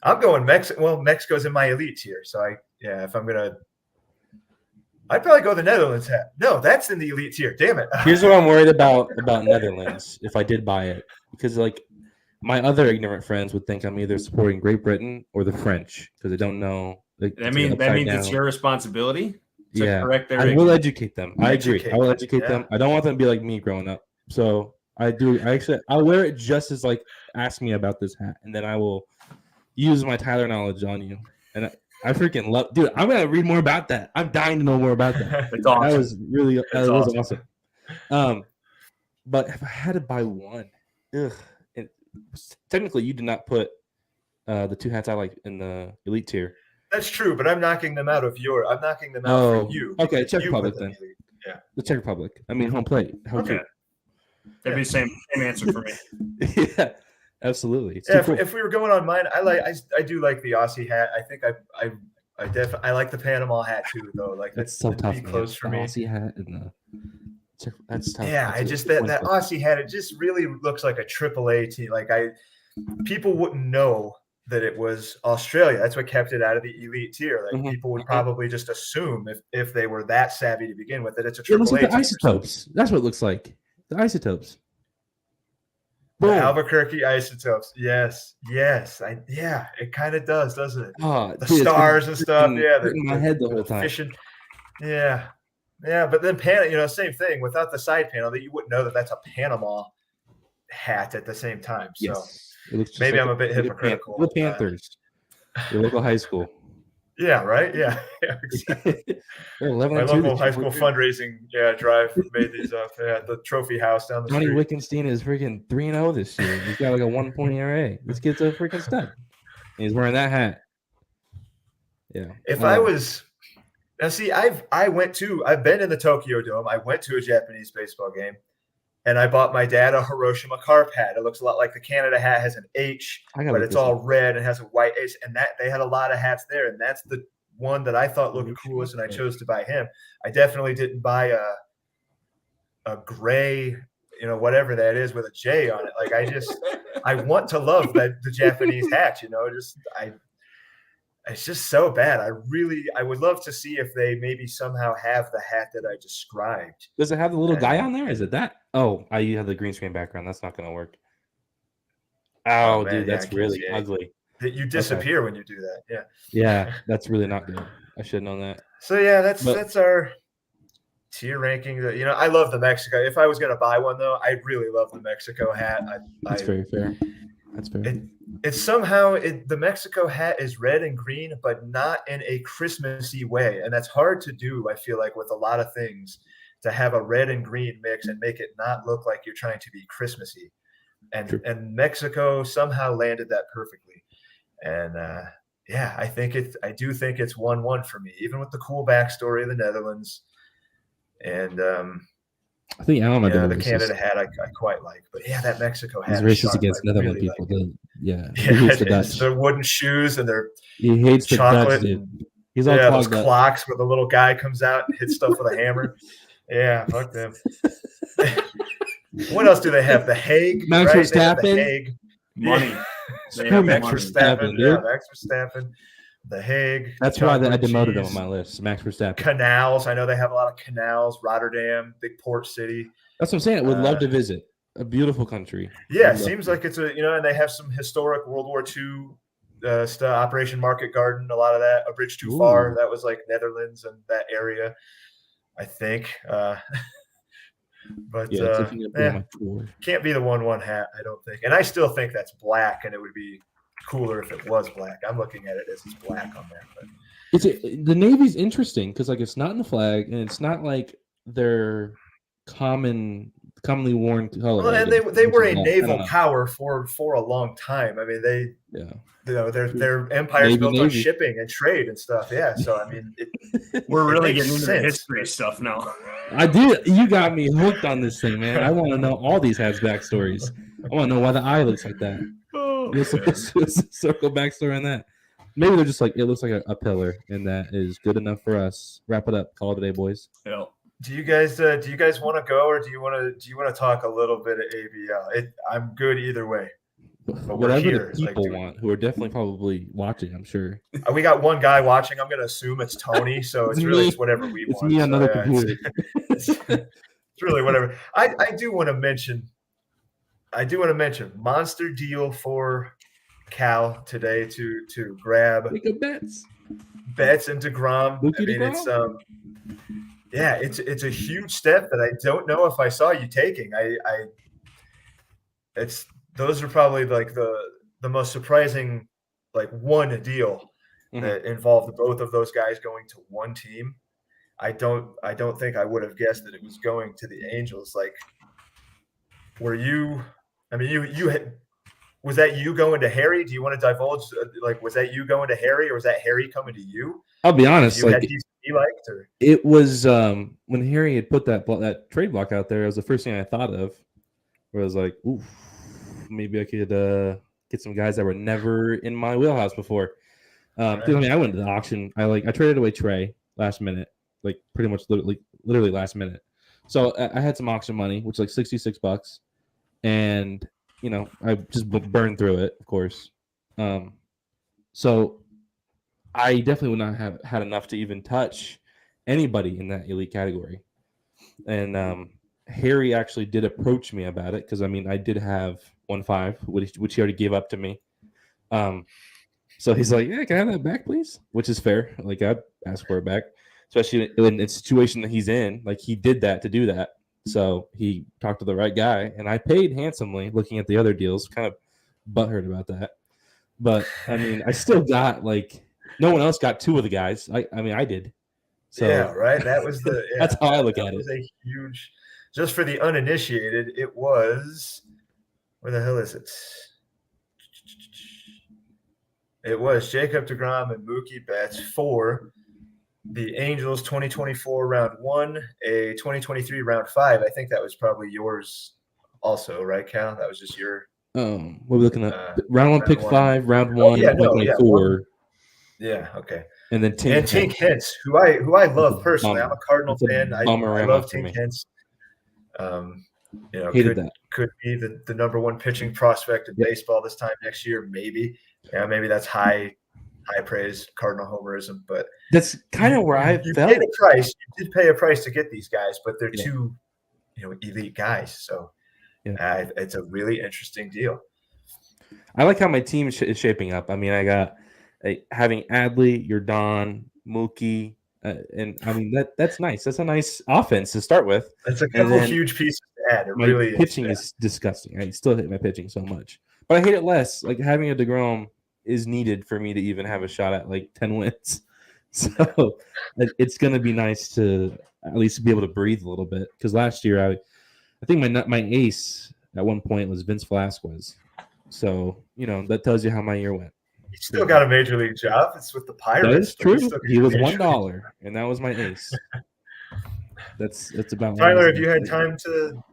S2: I'm going Mexico. Well, Mexico's in my elite tier, so if I'm gonna. I'd probably go the Netherlands hat. No, that's in the elite tier. Damn it.
S1: Here's what I'm worried about Netherlands if I did buy it. Because, my other ignorant friends would think I'm either supporting Great Britain or the French because they don't know.
S3: That means it's your responsibility to correct their
S1: ignorance. I will educate them. I agree. I will educate them. I don't want them to be like me growing up. So, I'll wear it just as, ask me about this hat. And then I will use my Tyler knowledge on you. And I freaking love, dude. I'm gonna read more about that. I'm dying to know more about that.
S3: It's awesome.
S1: That was awesome. But if I had to buy one, technically you did not put the two hats I like in the elite tier.
S2: That's true, but I'm knocking them out of I'm knocking them out for you.
S1: Okay, Czech Republic then. Yeah, the Czech Republic. I mean, home plate.
S3: Okay. That'd be the same answer for me.
S1: Yeah. Absolutely. It's
S2: Yeah,
S1: too cool.
S2: if we were going on mine, I do like the Aussie hat. I think I definitely like the Panama hat too, though. Like
S1: That's so tough, man.
S2: close for
S1: the
S2: me.
S1: Aussie hat and that's tough.
S2: Yeah,
S1: That's
S2: I just that Aussie hat, it just really looks like a AAA team. Like people wouldn't know that it was Australia. That's what kept it out of the elite tier. Like people would probably just assume if they were that savvy to begin with that it's a AAA.
S1: It looks like the Isotopes. That's what it looks like. The Isotopes.
S2: The Albuquerque Isotopes. Yes. It kind of does, doesn't it?
S1: Oh,
S2: the stars and stuff. Yeah,
S1: in my head the whole time.
S2: Fishing. Yeah. But then same thing. Without the side panel, that you wouldn't know that that's a Panama hat at the same time. So
S1: yes. It looks
S2: maybe I'm a bit hypocritical.
S1: The Panthers, your local high school.
S2: Yeah, right. Yeah, exactly. My local high school fundraising drive made these up at the trophy house down the
S1: street.
S2: Johnny
S1: Wickenstein is freaking 3-0 this year. He's got like a 1-point ERA. This kid's a freaking stud. He's wearing that hat. Yeah.
S2: If I was now, see, I've been in the Tokyo Dome. I went to a Japanese baseball game, and I bought my dad a Hiroshima Carp hat. It looks a lot like the Canada hat, has an H, but it's all red and has a white H. And that they had a lot of hats there, and that's the one that I thought looked coolest, and I chose to buy him. I definitely didn't buy a gray, whatever that is with a J on it. Like I want to love the Japanese hat. It's just so bad. I would love to see if they maybe somehow have the hat that I described.
S1: Does it have the little guy on there? Is it that? Oh, you have the green screen background. That's not going to work. Oh, dude, that's really ugly.
S2: That you disappear when you do that. Yeah.
S1: Yeah, that's really not good. I should have known that.
S2: So yeah, that's our tier ranking. That I love the Mexico. If I was going to buy one though, I really love the Mexico hat.
S1: That's very fair. That's fair.
S2: It's somehow the Mexico hat is red and green, but not in a Christmassy way, and that's hard to do. I feel like with a lot of things, to have a red and green mix and make it not look like you're trying to be Christmassy, and Mexico somehow landed that perfectly. And I do think it's 1-1 for me, even with the cool backstory of the Netherlands, and
S1: I think
S2: the Canada hat I quite like, but that Mexico hat
S1: is racist against Netherlands people. He hates the Dutch.
S2: Their wooden shoes and
S1: he hates
S2: chocolate.
S1: The Dutch, dude. He's all
S2: those clocks where the little guy comes out and hits stuff with a hammer. Yeah, fuck them. What else do they have? The Hague,
S1: Max
S2: right?
S1: Verstappen,
S2: the Hague.
S3: Money.
S2: Max Verstappen. Yeah, Max Verstappen. The Hague.
S1: That's why I demoted him on my list. Max Verstappen.
S2: Canals. I know they have a lot of canals. Rotterdam, big port city.
S1: That's what I'm saying. I would love to visit. A beautiful country.
S2: Yeah, it seems like it's and they have some historic World War II stuff. Operation Market Garden, a lot of that. A Bridge Too Far. That was like Netherlands and that area, I think. But can't be the 1-1 hat, I don't think. And I still think that's black, and it would be cooler if it was black. I'm looking at it as it's black on there. But
S1: the Navy's interesting because it's not in the flag, and it's not like their commonly worn color.
S2: Well, and they were a naval power for a long time. I mean, their empire's built on shipping and trade and stuff. Yeah, so I mean,
S3: we're really getting into the history stuff now.
S1: I did. You got me hooked on this thing, man. I want to know all these hats backstories. I want to know why the eye looks like that. Let's circle backstory on that. Maybe they're just like it looks like a pillar, and that is good enough for us. Wrap it up. Call it a day, boys.
S3: Yeah.
S2: Do you guys want to go, or do you want to talk a little bit of ABL? I'm good either way. But
S1: whatever the people want, who are definitely probably watching, I'm sure.
S2: We got one guy watching. I'm going to assume it's Tony, so it's whatever we want.
S1: It's me on another computer.
S2: It's really whatever. I do want to mention monster deal for Cal today to grab Betts and DeGrom. It's a huge step that I don't know if I saw you taking. Those are probably like the most surprising one deal that involved both of those guys going to one team. I don't think I would have guessed that it was going to the Angels. Like, were you? I mean, you had. Was that you going to Harry? Do you want to divulge? Was that you going to Harry, or was that Harry coming to you?
S1: I'll be honest.
S2: It
S1: was when Harry had put that trade block out there. It was the first thing I thought of. Where I was like, "Ooh, maybe I could get some guys that were never in my wheelhouse before. Because I mean, I went to the auction. I traded away Trey last minute, like pretty much literally last minute. So I had some auction money, which is like $66, and I just burned through it, of course. So I definitely would not have had enough to even touch anybody in that elite category. And Harry actually did approach me about it because I mean I did have 1.5, which he already gave up to me. So he's like, "Yeah, can I have that back, please?" Which is fair. Like I'd ask for it back, especially in the situation that he's in. Like he did that to do that. So he talked to the right guy, and I paid handsomely. Looking at the other deals, kind of butthurt about that. But I mean, I still got like no one else got 2 of the guys. I mean, I did. So
S2: yeah, right. That was
S1: that's how I look at it.
S2: Was a huge. Just for the uninitiated, it was. Where the hell is it? It was Jacob deGrom and Mookie Betts for the Angels 2024 round 1, a 2023 round 5. I think that was probably yours also, right, Cal? That was just your.
S1: What are we looking at? Round 1, pick 5, round 1, 2024.
S2: Yeah, okay.
S1: And then
S2: Tink Hence, who I love personally. I'm a Cardinal fan. I love Tink Hence. Could be the number 1 pitching prospect in baseball this time next year, maybe. Yeah, maybe that's high praise, Cardinal homerism, but
S1: that's kind of where I felt.
S2: Paid a price. You did pay a price to get these guys, but they're 2, elite guys. So it's a really interesting deal.
S1: I like how my team is shaping up. I mean, I got having Adley, Yordan, Mookie, and I mean that's nice. That's a nice offense to start with.
S2: That's a couple huge pieces to add.
S1: My pitching is disgusting. I still hate my pitching so much, but I hate it less. Like having a DeGrom is needed for me to even have a shot at like 10 wins. So it's going to be nice to at least be able to breathe a little bit. Because last year I think my ace at one point was Vince Velasquez. So that tells you how my year went.
S2: He still got a major league job. It's with the Pirates.
S1: That is true. He was $1, and that was my ace. That's about.
S2: Tyler, have you had time to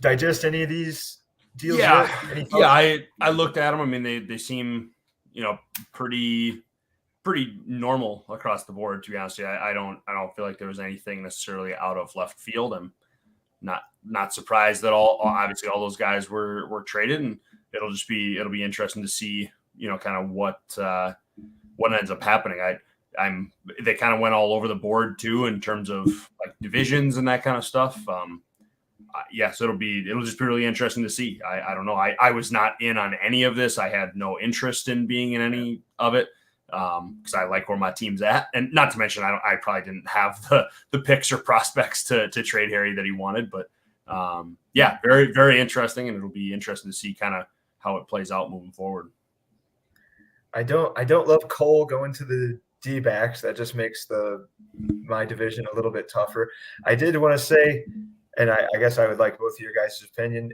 S2: digest any of these deals?
S3: Yeah, I looked at them. I mean, they seem pretty normal across the board. To be honest with you, I don't feel like there was anything necessarily out of left field. I'm not surprised that obviously all those guys were traded, and it'll be interesting to see kind of what ends up happening. They kind of went all over the board too in terms of like divisions and that kind of stuff. So it'll just be really interesting to see. I don't know. I was not in on any of this. I had no interest in being in any of it because I like where my team's at, and not to mention I probably didn't have the picks or prospects to trade Harry that he wanted. But very, very interesting, and it'll be interesting to see kind of how it plays out moving forward.
S2: I don't love Cole going to the D-backs. That just makes my division a little bit tougher. I did want to say, and I guess I would like both of your guys' opinion,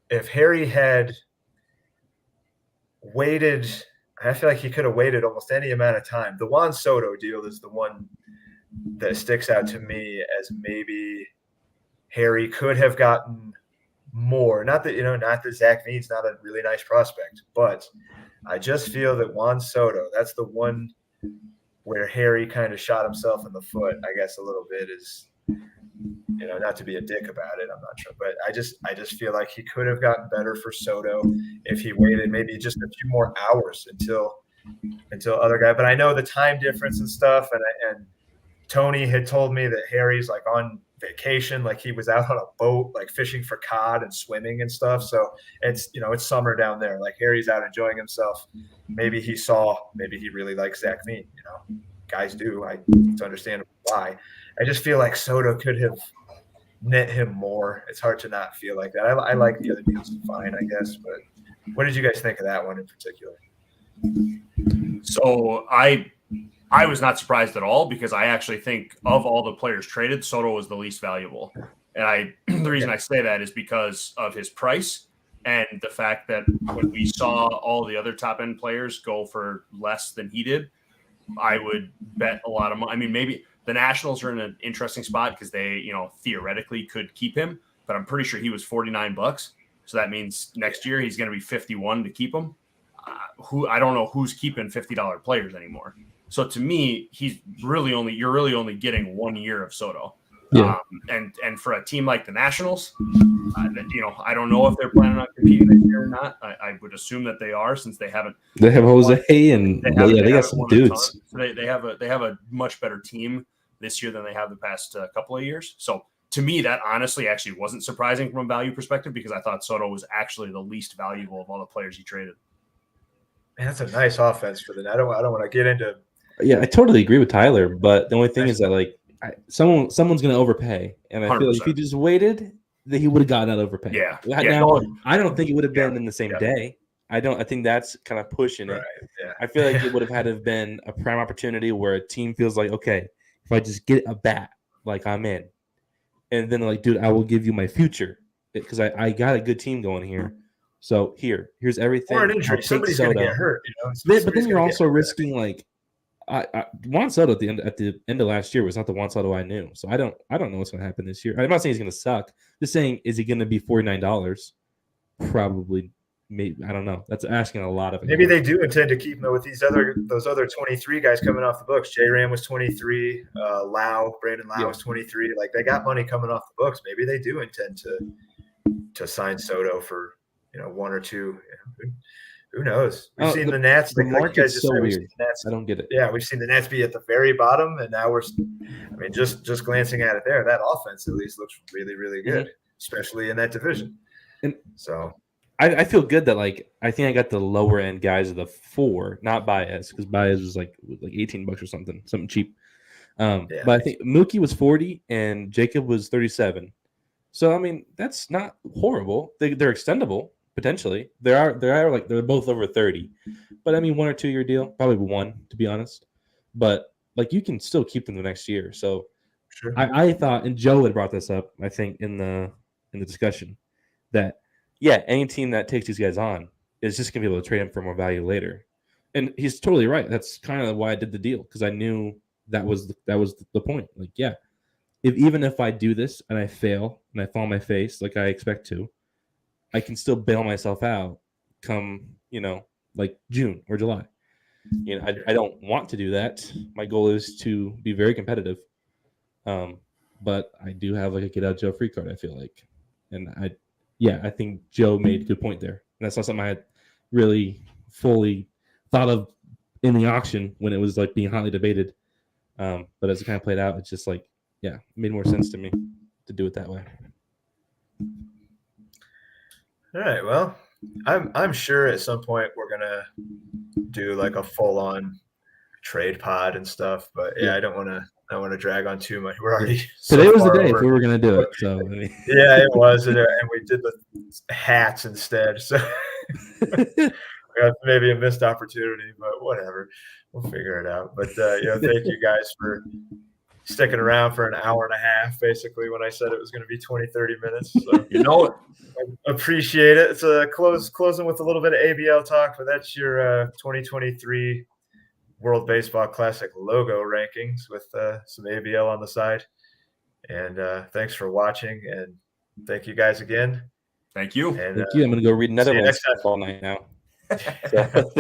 S2: if Harry had waited, I feel like he could have waited almost any amount of time. The Juan Soto deal is the one that sticks out to me as maybe Harry could have gotten more. Not that Zach Veen's not a really nice prospect, but I just feel that Juan Soto, that's the one where Harry kind of shot himself in the foot, I guess, a little bit is, not to be a dick about it, I'm not sure. But I just feel like he could have gotten better for Soto if he waited maybe just a few more hours until other guy. But I know the time difference and stuff, and Tony had told me that Harry's like on vacation, like he was out on a boat, like fishing for cod and swimming and stuff. So it's summer down there. Like Harry's out enjoying himself. Maybe he really likes Zach Veen. Guys do. It's understandable why. I just feel like Soto could have net him more. It's hard to not feel like that. I like the other deals fine, I guess. But what did you guys think of that one in particular?
S3: So I was not surprised at all because I actually think of all the players traded, Soto was the least valuable. And the reason I say that is because of his price and the fact that when we saw all the other top end players go for less than he did, I would bet a lot of money. I mean, maybe the Nationals are in an interesting spot because they, theoretically could keep him, but I'm pretty sure he was $49. So that means next year he's going to be 51 to keep him. I don't know who's keeping $50 players anymore. So to me, you're really only getting 1 year of Soto.
S1: Yeah.
S3: And for a team like the Nationals, I don't know if they're planning on competing this year or not. I would assume that they are, since they haven't.
S1: They have Jose and they got some dudes.
S3: So they have a much better team this year than they have the past couple of years. So to me, that honestly actually wasn't surprising from a value perspective, because I thought Soto was actually the least valuable of all the players he traded.
S2: Man, that's a nice offense for the. I don't want to get into.
S1: Yeah, I totally agree with Tyler, but the only thing is that like someone's going to overpay, and I feel like if he just waited, that he would have gotten that overpay.
S3: Yeah.
S1: Now, I don't think it would have been in the same day. I think that's kind of pushing it.
S2: Yeah.
S1: I feel like it would have had to have been a prime opportunity where a team feels like, okay, if I just get a bat, like I'm in, and then like, dude, I will give you my future because I got a good team going here. So here's everything.
S2: Or an injury. Somebody's going to get hurt.
S1: But then you're also risking like. Juan Soto at the end of last year was not the Juan Soto I knew, so I don't know what's going to happen this year. I'm not saying he's going to suck. Just saying, is he going to be $49? Probably, maybe. I don't know. That's asking a lot of.
S2: Maybe they do intend to keep him with those other 23 guys coming off the books. J Ram was 23. Brandon Lau was 23. Like, they got money coming off the books. Maybe they do intend to sign Soto for 1 or 2. Who knows? We've seen the Nats.
S1: The market's so weird. I don't get it.
S2: Yeah, we've seen the Nats be at the very bottom, and now just glancing at it there, that offense at least looks really, really good, especially in that division.
S1: And
S2: so
S1: I feel good that I think I got the lower end guys of the 4, not Baez, because Baez was like $18 or something cheap. But I think Mookie was 40 and Jacob was 37. So I mean, that's not horrible. They're extendable. Potentially, they're both over 30, but I mean 1 or 2 year deal, probably 1 to be honest. But like you can still keep them the next year. So
S2: sure.
S1: I thought, and Joe had brought this up, I think in the discussion, that any team that takes these guys on is just gonna be able to trade them for more value later. And he's totally right. That's kind of why I did the deal, because I knew that was the point. Like, even if I do this and I fail and I fall on my face like I expect to, I can still bail myself out come, like June or July. I don't want to do that. My goal is to be very competitive. But I do have like a get out of jail free card, I feel like. And I think Joe made a good point there. And that's not something I had really fully thought of in the auction when it was like being hotly debated. But as it kind of played out, it's just like, it made more sense to me to do it that way.
S2: All right. Well, I'm sure at some point we're gonna do like a full-on trade pod and stuff, but I don't want to drag on too much. We're already
S1: today was the day if we were gonna do it. So
S2: it was, and we did the hats instead. So maybe a missed opportunity, but whatever, we'll figure it out. But thank you guys for sticking around for an hour and a half, basically, when I said it was going to be 20-30 minutes. So I appreciate it. It's closing with a little bit of ABL talk, but that's your 2023 World Baseball Classic logo rankings with some ABL on the side. And thanks for watching, and thank you guys again.
S3: Thank you.
S2: And,
S1: thank you. I'm going to go read another one all night now. So.